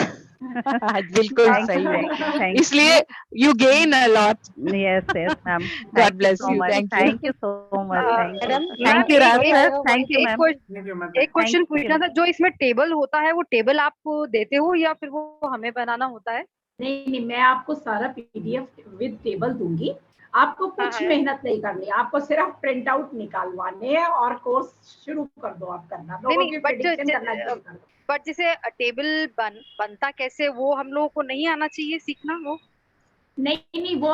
बिल्कुल सही है, इसलिए you gain a lot. Yes ma'am, God bless you, thank you so much, thank you Raj sir, thank you ma'am. एक क्वेश्चन पूछना था, जो इसमें टेबल होता है वो टेबल आप देते हो या फिर वो हमें बनाना होता है? नहीं, मैं आपको सारा पीडीएफ विद टेबल दूंगी, आपको कुछ मेहनत नहीं करनी, आपको सिर्फ प्रिंट आउट निकालवाने हैं और कोर्स शुरू कर दो आप करना। लोगों की प्रेडिक्शन करना चाहिए। बट जैसे टेबल बनता कैसे, वो हम लोगों को नहीं आना चाहिए सीखना? वो नहीं, वो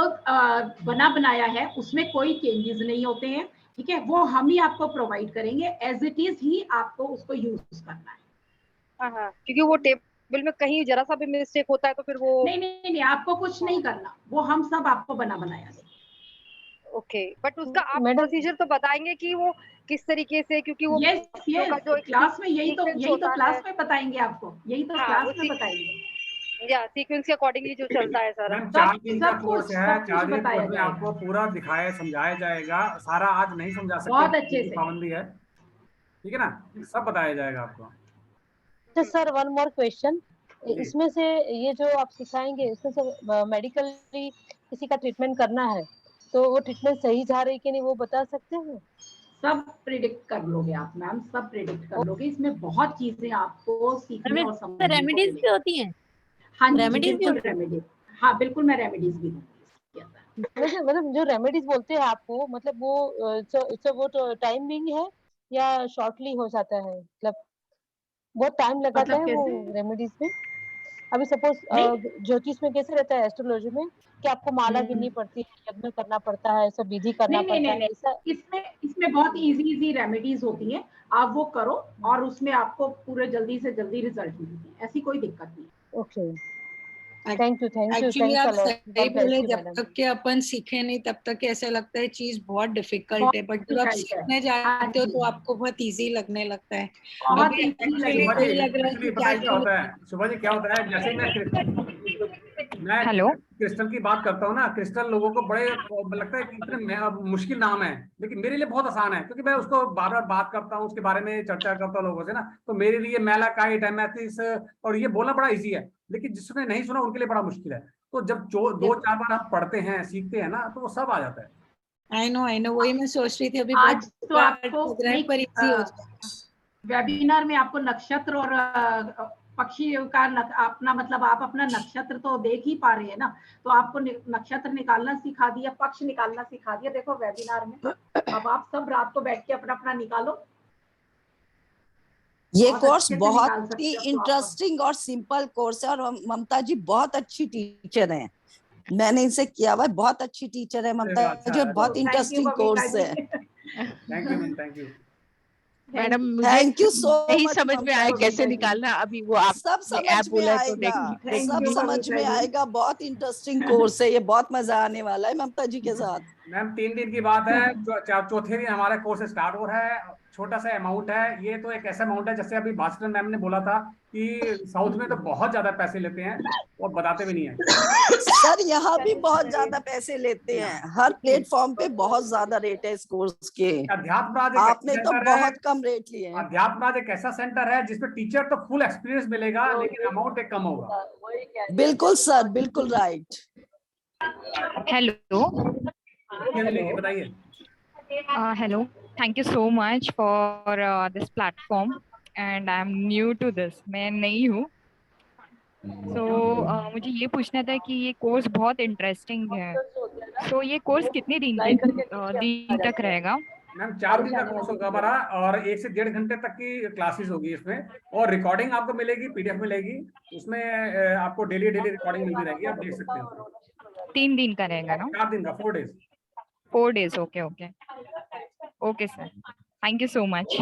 बना बनाया है, उसमें कोई चेंजेस नहीं होते हैं, ठीक है। वो हम ही आपको प्रोवाइड करेंगे, एज इट इज ही आपको उसको यूज करना है। हाँ, क्योंकि वो टेबल में कहीं जरा सा भी मिस्टेक होता है तो फिर वो नहीं, आपको कुछ नहीं करना, वो हम सब आपको बना बनाया देंगे। ओके, बट उसका आप प्रोसीजर तो बताएंगे कि वो किस तरीके से, क्योंकि वो जो क्लास में यही तो क्लास में बताएंगे आपको, यही तो क्लास में बताएंगे, या सीक्वेंस के अकॉर्डिंगली जो चलता है सारा। 4 दिन का कोर्स है, 4 दिन कोर्स में आपको पूरा दिखाया समझाया जाएगा, सारा आज नहीं समझा सकते, बहुत अच्छे से पाबंदी है, ठीक है ना, सब बताया जाएगा आपको। तो सर वन मोर क्वेश्चन, इसमें से ये जो आप सिखाएंगे इसमें से मेडिकली किसी का ट्रीटमेंट करना है तो वो ट्रीटमेंट सही जा रही कि नहीं वो बता सकते हैं? सब प्रिडिक्ट कर लोगे आप मैम, सब प्रिडिक्ट कर लोगे, इसमें बहुत चीजें आपको सीखने और समझने। रेमेडीज भी होती हैं? हाँ, रेमेडीज भी होती है। हाँ बिल्कुल, मैं रेमेडीज भी दूंगी। मतलब जो रेमेडीज बोलते हैं आपको, मतलब वो तो टाइमिंग है या शॉर्टली हो जाता है, मतलब बहुत टाइम लगाता है वो रेमेडीज में? अभी सपोज ज्योतिष में कैसे रहता है, एस्ट्रोलॉजी में कि आपको माला गिननी पड़ती है, यज्ञ करना पड़ता है, सब विधि करना पड़ता है। इसमें बहुत इजी रेमेडीज होती हैं, आप वो करो और उसमें आपको पूरे जल्दी से जल्दी रिजल्ट मिलते हैं, ऐसी कोई दिक्कत नहीं। Okay, thank you. एक्चुअली आप सही बोले, जब तक कि अपन सीखे नहीं तब तक ऐसा लगता है चीज बहुत डिफिकल्ट है, बट जब आप सीखने जाते हो तो आपको बहुत इजी लगने लगता है। सुबह जी क्या होता है, जैसे मैं क्रिस्टल की बात करता हूँ ना, क्रिस्टल लोगों को बड़े लगता है कि इतने मुश्किल नाम है, लेकिन मेरे लिए बहुत आसान है, क्योंकि मैं उसको बार बार बात करता हूँ, उसके बारे में चर्चा करता हूँ लोगों से ना, तो मेरे लिए मैलाकाइट, एमेथिस और ये बोलना बड़ा इजी है, लेकिन जिसने नहीं सुना उनके लिए बड़ा मुश्किल है। तो जब 2-4 बार आप पढ़ते हैं, सीखते हैं ना, तो वो सब आ जाता है। आई नो, वही मैं सोच रही थी अभी। आज तो आपको वेबिनार में आपको नक्षत्र और पक्षी का अपना, मतलब आप अपना नक्षत्र तो देख ही पा रहे हैं ना, तो आपको नक्षत्र निकालना सिखा दिया, पक्ष निकालना सिखा दिया, देखो वेबिनार में। अब आप सब रात को बैठ के अपना अपना निकालो। ये बहुत कोर्स अच्छे से बहुत निकाल सकते ही हो तो आप। इंटरेस्टिंग और सिंपल कोर्स है, और ममता जी बहुत अच्छी टीचर हैं। मैंने इनसे किया हुआ है, बहुत अच्छी टीचर है ममता अच्छा, जी, बहुत thank you interesting Babita course जी। है। Thank you ma'am, thank you. Madam मुझे थैंक यू सो नहीं मच समझ में ममता आया जी। कैसे निकालना, अभी वो आप सब समझ ऐप में बोला है तो आएगा, देख सब यू समझ बबीता में जी। आएगा। बहुत इंटरेस्टिंग कोर्स है ये, बहुत मजा आने वाला है ममता जी के साथ। मैम 3 दिन की बात है, चौथे दिन हमारा कोर्स स्टार्ट हो रहा है। छोटा सा अमाउंट है, ये तो एक ऐसा अमाउंट है जैसे अभी भास्कर मैम ने बोला था कि साउथ में तो बहुत ज्यादा पैसे लेते हैं और बताते भी नहीं है। सर यहाँ भी बहुत ज्यादा पैसे लेते हैं, हर प्लेटफॉर्म पे बहुत ज्यादा रेट है इस कोर्स के। अध्यात्मराज एक आपने ऐसा तो सेंटर है, बहुत कम रेट लिए हैं। अध्यात्मराज एक ऐसा सेंटर है जिसमें टीचर तो फुल एक्सपीरियंस मिलेगा लेकिन अमाउंट एक कम होगा। बिल्कुल सर, बिल्कुल राइट। Hello. बताइए। Hello. Thank you so much for this platform. And I'm new to this. मैं नई हूँ। So मुझे ये पूछना था कि ये कोर्स बहुत इंटरेस्टिंग है। So ये कोर्स कितने दिन तक रहेगा? मैम 4 दिन का कोर्स होगा हमारा, और 1 से 1.5 घंटे तक की क्लासेस होगी इसमें, और रिकॉर्डिंग आपको मिलेगी, पीडीएफ मिलेगी उसमें। आपको डेली रिकॉर्डिंग मिलती रहेगी, आप देख सकते हो। 3 दिन का रहेगा ना? 4 दिन का, 4 days. 4 days. Okay sir, thank you so much.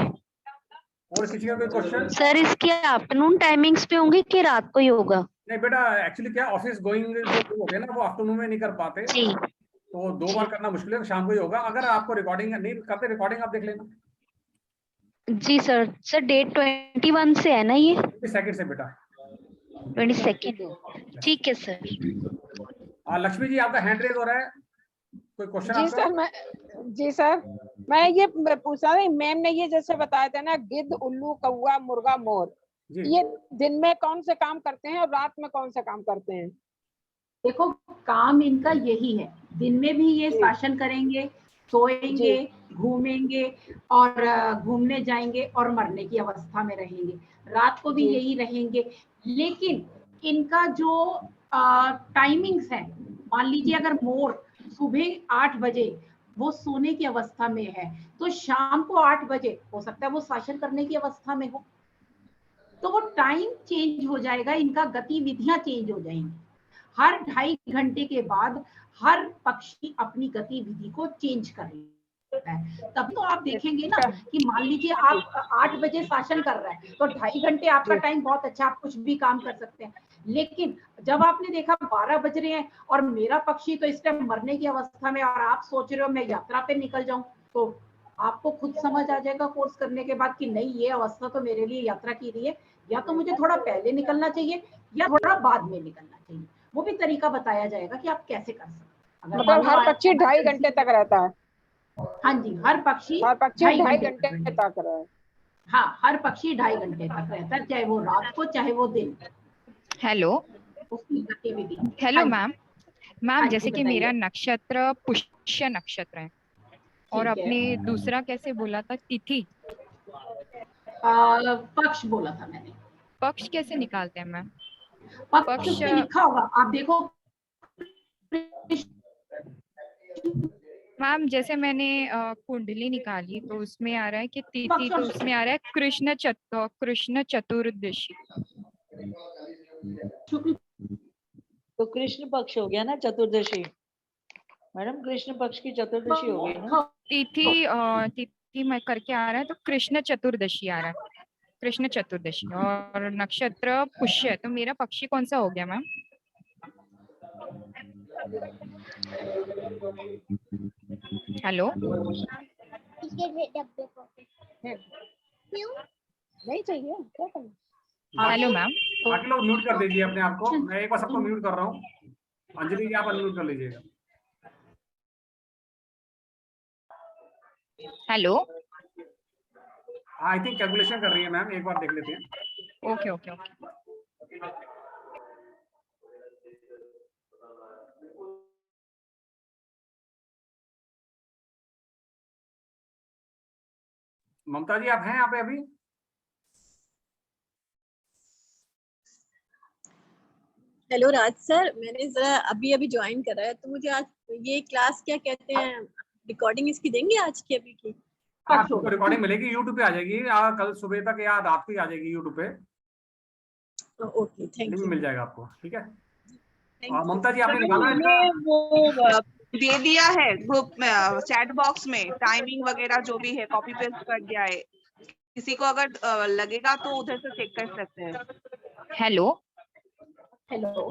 और किसी का कोई क्वेश्चन? सर इसकी आफ्टरनून टाइमिंग्स पे होंगे कि रात को ही होगा? नहीं बेटा, एक्चुअली क्या ऑफिस गोइंग जो लोग होते हैं ना, वो आफ्टरनून में नहीं कर पाते, तो 2 बार करना मुश्किल है, शाम को ही होगा। अगर आपको रिकॉर्डिंग नहीं करते, रिकॉर्डिंग आप देख लेना। जी सर। सर डेट 21 से है ना ये? 22 से बेटा। 22। ठीक है सर। लक्ष्मी जी आपका हैंड रेज हो रहा है, कोई क्वेश्चन आपका? जी सर, मैं ये पूछा रही, मैम ने ये जैसे बताया था ना, गिद्ध, उल्लू, कौवा, मुर्गा, मोर, ये दिन में कौन से काम करते हैं और रात में कौन से काम करते हैं? देखो, काम इनका यही है, दिन में भी ये शासन करेंगे, सोएंगे, घूमेंगे और घूमने जाएंगे और मरने की अवस्था में रहेंगे, रात को भी यही रहेंगे। लेकिन इनका जो टाइमिंग्स है, मान लीजिए अगर मोर सुबह 8 बजे वो सोने की अवस्था में है, तो शाम को 8 बजे हो सकता है वो शासन करने की अवस्था में हो, तो वो टाइम चेंज हो जाएगा, इनका गतिविधियां चेंज हो जाएंगी। हर 2.5 घंटे के बाद हर पक्षी अपनी गतिविधि को चेंज करेगा है। तब तो आप देखेंगे ना कि मान लीजिए आप 8 बजे शासन कर रहे हैं, तो 2.5 घंटे आपका टाइम बहुत अच्छा, आप कुछ भी काम कर सकते हैं। लेकिन जब आपने देखा 12 बज रहे हैं और मेरा पक्षी तो इस टाइम मरने की अवस्था में, और आप सोच रहे हो मैं यात्रा पे निकल जाऊं, तो आपको खुद समझ आ जाएगा कोर्स करने के बाद कि नहीं, ये अवस्था तो मेरे लिए यात्रा की रही है, या तो मुझे थोड़ा पहले निकलना चाहिए या थोड़ा बाद में निकलना चाहिए। वो भी तरीका बताया जाएगा कि आप कैसे कर सकते हैं। मतलब हर पक्षी 2.5 घंटे तक रहता है? हाँ जी, हर पक्षी 2.5 घंटे तक रहे। हाँ, हर पक्षी 2.5 घंटे तक रहता है, चाहे वो रात को चाहे वो दिन। हेलो, उसकी गतिविधि। हेलो मैम, जैसे कि मेरा नक्षत्र पुष्य नक्षत्र है, और आपने दूसरा कैसे बोला था, तिथि? पक्ष बोला था मैंने। पक्ष कैसे निकालते हैं मैम? पक्ष पे लिखा होगा, आप देखो मैम। जैसे मैंने कुंडली निकाली तो उसमें आ रहा है कि तिथि, तो उसमें आ रहा है कृष्ण चतुर्दशी। तो कृष्ण पक्ष हो गया ना, चतुर्दशी मैडम, कृष्ण पक्ष की चतुर्दशी हो गई ना। तिथि में करके आ रहा है, तो कृष्ण चतुर्दशी आ रहा है, कृष्ण चतुर्दशी, और नक्षत्र पुष्य है, तो मेरा पक्षी कौन सा हो गया मैम? हेलो, नहीं चाहिए क्या करना? Hello ma'am. बाकी लोग म्यूट कर दीजिए अपने आप को, मैं एक बार सबको म्यूट कर रहा हूँ। अंजलि जी आप अनम्यूट कर लीजिएगा। हेलो, आई थिंक कैलकुलेशन कर रही है मैम, एक बार देख लेते हैं। ओके। ममता जी आप हैं यहाँ पे अभी? हेलो राज सर, मैंने जरा अभी ज्वाइन करा है, तो मुझे आज ये क्लास क्या कहते हैं, रिकॉर्डिंग इसकी देंगे आज की अभी की? आपको रिकॉर्डिंग मिलेगी, यूट्यूब पे आ जाएगी, कल सुबह तक या रात को ही आ जाएगी यूट्यूब पे। Okay, thank you. मिल जाएगा आपको, ठीक है। ममता जी आपने निकाला मैंने वो दे दिया है ग्रुप में, चैट बॉक्स में, टाइमिंग वगैरह जो भी है कॉपी पेस्ट कर दिया है। किसी को अगर लगेगा तो उधर से चेक कर सकते हैं। हेलो हेलो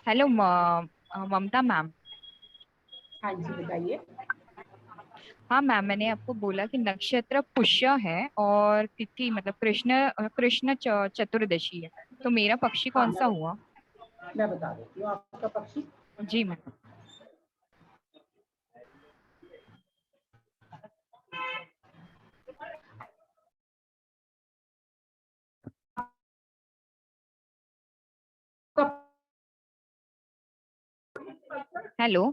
हेलो ममता मैम। हाँ जी बताइए। हाँ मैम, मैंने आपको बोला कि नक्षत्र पुष्य है और तिथि मतलब कृष्ण चतुर्दशी है, तो मेरा पक्षी कौन सा हुआ? मैं बता देती हूँ आपका पक्षी। जी मैम। हेलो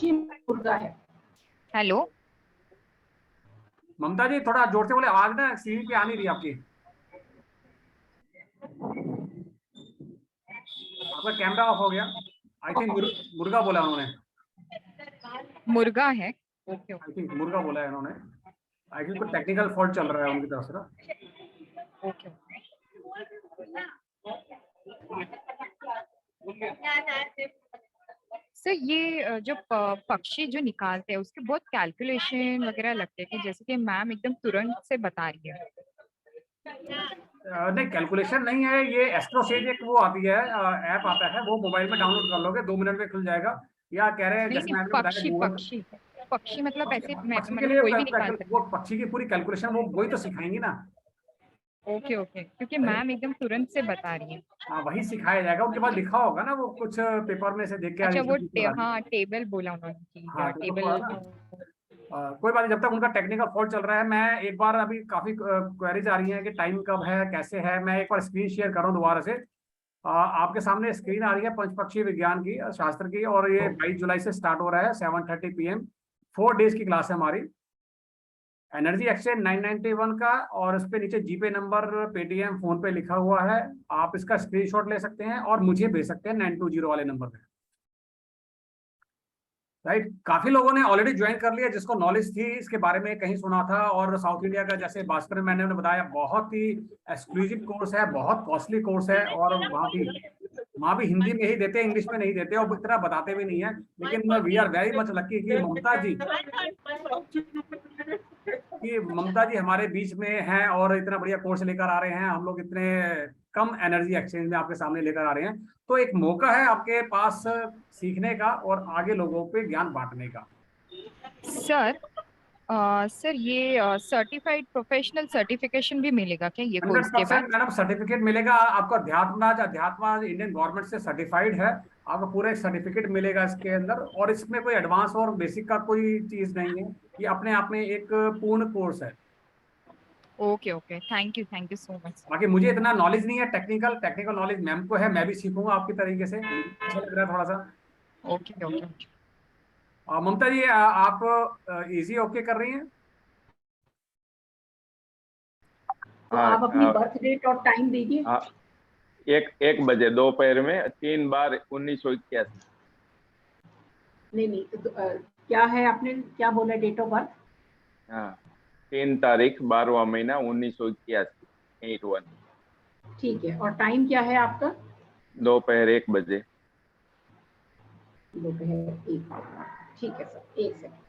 मुर्गा है। हेलो ममता जी थोड़ा जोर से बोले, आवाज ना सीढ़ी पे आ नहीं रही आपकी। आपका कैमरा ऑफ हो गया। आई थिंक मुर्गा बोला उन्होंने। मुर्गा है। ओके आई थिंक मुर्गा बोला है उन्होंने। आई थिंक कोई टेक्निकल फॉल्ट चल रहा है उनकी तरफ से ना। ओके। सर ये जो पक्षी जो निकालते हैं उसके बहुत कैलकुलेशन वगैरह लगते हैं कि जैसे कि मैम एकदम तुरंत से बता रही है। नहीं कैलकुलेशन नहीं है, ये एस्ट्रोसेज एक वो आती है, ऐप आता है, वो मोबाइल में डाउनलोड कर लोगे, 2 मिनट में खुल जाएगा। या कह रहे हैं जैसे मैंने बताया गूगल पक्षी मतलब ऐसे पक्षी के मतलब लिए कोई भी निकाल सकता वो पक्षी की पूरी कैलकुलेशन वो वही तो सिखाएंगी ना। ओके ओके, क्योंकि मैम एकदम तुरंत से बता रही है। हाँ वही सिखाया जाएगा, उनके बाद लिखा होगा ना वो कुछ पेपर में से देख के। अच्छा वो हाँ टेबल बोला उन्होंने। हाँ टेबल कोई बात नहीं, जब तक उनका टेक्निकल फॉल्ट चल रहा है। मैं एक बार अभी काफी क्वेरीज आ रही हैं कि टाइम कब है कैसे है, मैं एक बार स्क्रीन शेयर कर रहा हूँ दोबारा से। आपके सामने स्क्रीन आ रही है पंचपक्षी विज्ञान की, शास्त्र की, और ये 22 जुलाई से स्टार्ट हो रहा है 7:30 PM। 4 डेज की क्लास है हमारी। एनर्जी एक्सचेंज 991 का, और उस पे नीचे जीपे नंबर, पेटीएम, फोन पे लिखा हुआ है। आप इसका स्क्रीनशॉट ले सकते हैं और मुझे भेज सकते हैं 920 वाले नंबर पे। राइट, काफी लोगों ने ऑलरेडी ज्वाइन कर लिया जिसको नॉलेज थी इसके बारे में, कहीं सुना था। और साउथ इंडिया का जैसे भास्कर मैंने बताया, बहुत ही एक्सक्लूसिव कोर्स है, बहुत कॉस्टली कोर्स है, और वहाँ भी हिंदी में ही देते हैं, इंग्लिश में नहीं देते, और इतना बताते भी नहीं है। लेकिन we are very much lucky कि ममता जी हमारे बीच में हैं और इतना बढ़िया कोर्स लेकर आ रहे हैं। हम लोग इतने कम एनर्जी एक्सचेंज में आपके सामने लेकर आ रहे हैं, तो एक मौका है आपके पास सीखने का और आगे लोगों पे ज्ञान बांटने का। सर ये सर्टिफाइड प्रोफेशनल सर्टिफिकेशन भी मिलेगा क्या ये कोर्स के बाद? मैडम सर्टिफिकेट मिलेगा आपको। अध्यात्म इंडियन गवर्नमेंट से सर्टिफाइड है, आपको पूरा एक सर्टिफिकेट मिलेगा इसके अंदर। और इसमें कोई एडवांस और बेसिक का कोई चीज नहीं है, ये अपने आप में एक पूर्ण कोर्स है। Okay okay, thank you so much. बाकी मुझे इतना नॉलेज नहीं है, टेक्निकल नॉलेज मैम को है, मैं भी सीखूंगा आपकी तरीके से, अच्छा लग रहा है थोड़ा सा। Okay okay. ममता जी आप इजी ओके कर रही हैं? तो आप अपनी बर्थ डेट और टाइम दीजिए। 1 बजे दोपहर में 3 बार 1981। नहीं तो, क्या है आपने क्या बोला डेट ऑफ बर्थ? हाँ 3 तारीख 12वां महीना 1981 81। ठीक है, और टाइम क्या है आपका? दोपहर 1 बजे। दोपहर 1 बजे, ठीक है सर, 1 सेकंड।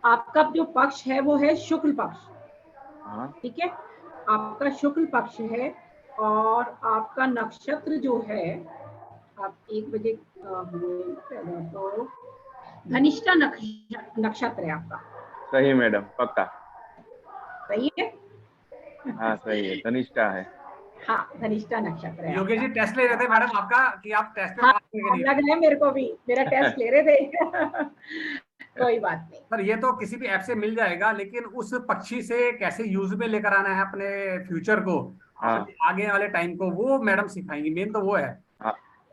आपका जो पक्ष है वो है शुक्ल पक्ष, ठीक है, आपका शुक्ल पक्ष है। और आपका नक्षत्र जो है, आप 1 बजे तो धनिष्ठा नक्षत्र है आपका। सही मैडम, पक्का सही है? हाँ सही है, धनिष्ठा है। हाँ धनिष्ठा नक्षत्र है। योगेश जी टेस्ट ले रहे थे मैडम आपका कि आप टेस्ट हाँ, लग रहा है मेरे को भी, मेरा टेस्ट ले रहे थे। कोई बात नहीं सर, ये तो किसी भी ऐप से मिल जाएगा, लेकिन उस पक्षी से कैसे यूज में लेकर आना है अपने फ्यूचर को, हाँ। आगे वाले टाइम को वो मैडम सिखाएंगी, मेन तो वो है।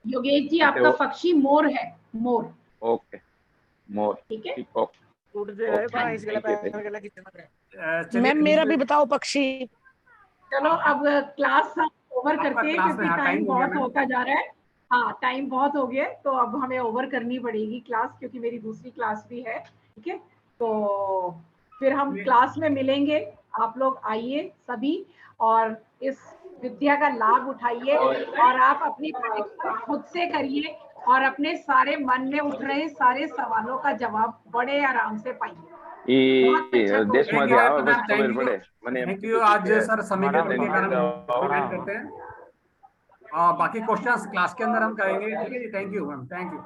योगेश जी आपका पक्षी मोर है, मोर। ओके, मोर, ठीक है। मैम मेरा भी बताओ पक्षी। चलो अब क्लास ओवर करते हैं क्योंकि टाइम बहुत होता जा रहा है। हाँ, टाइम बहुत हो गया, तो अब हमें ओवर करनी पड़ेगी क्लास, क्योंकि मेरी दूसरी क्लास भी है। ठीक है, तो फिर हम क्लास में मिलेंगे। आप लोग आइए सभी और इस विद्या का लाभ उठाइए और आप अपनी परीक्षा खुद से करिए और अपने सारे मन में उठ रहे सारे सवालों का जवाब बड़े आराम से पाइए। देशमध्ये आवाज खबर पड़े थैंक यू। आज सर समय के कारण प्रिवेंट करते हैं, बाकी क्वेश्चंस क्लास के अंदर हम करेंगे। ठीक है जी, thank you ma'am, thank you.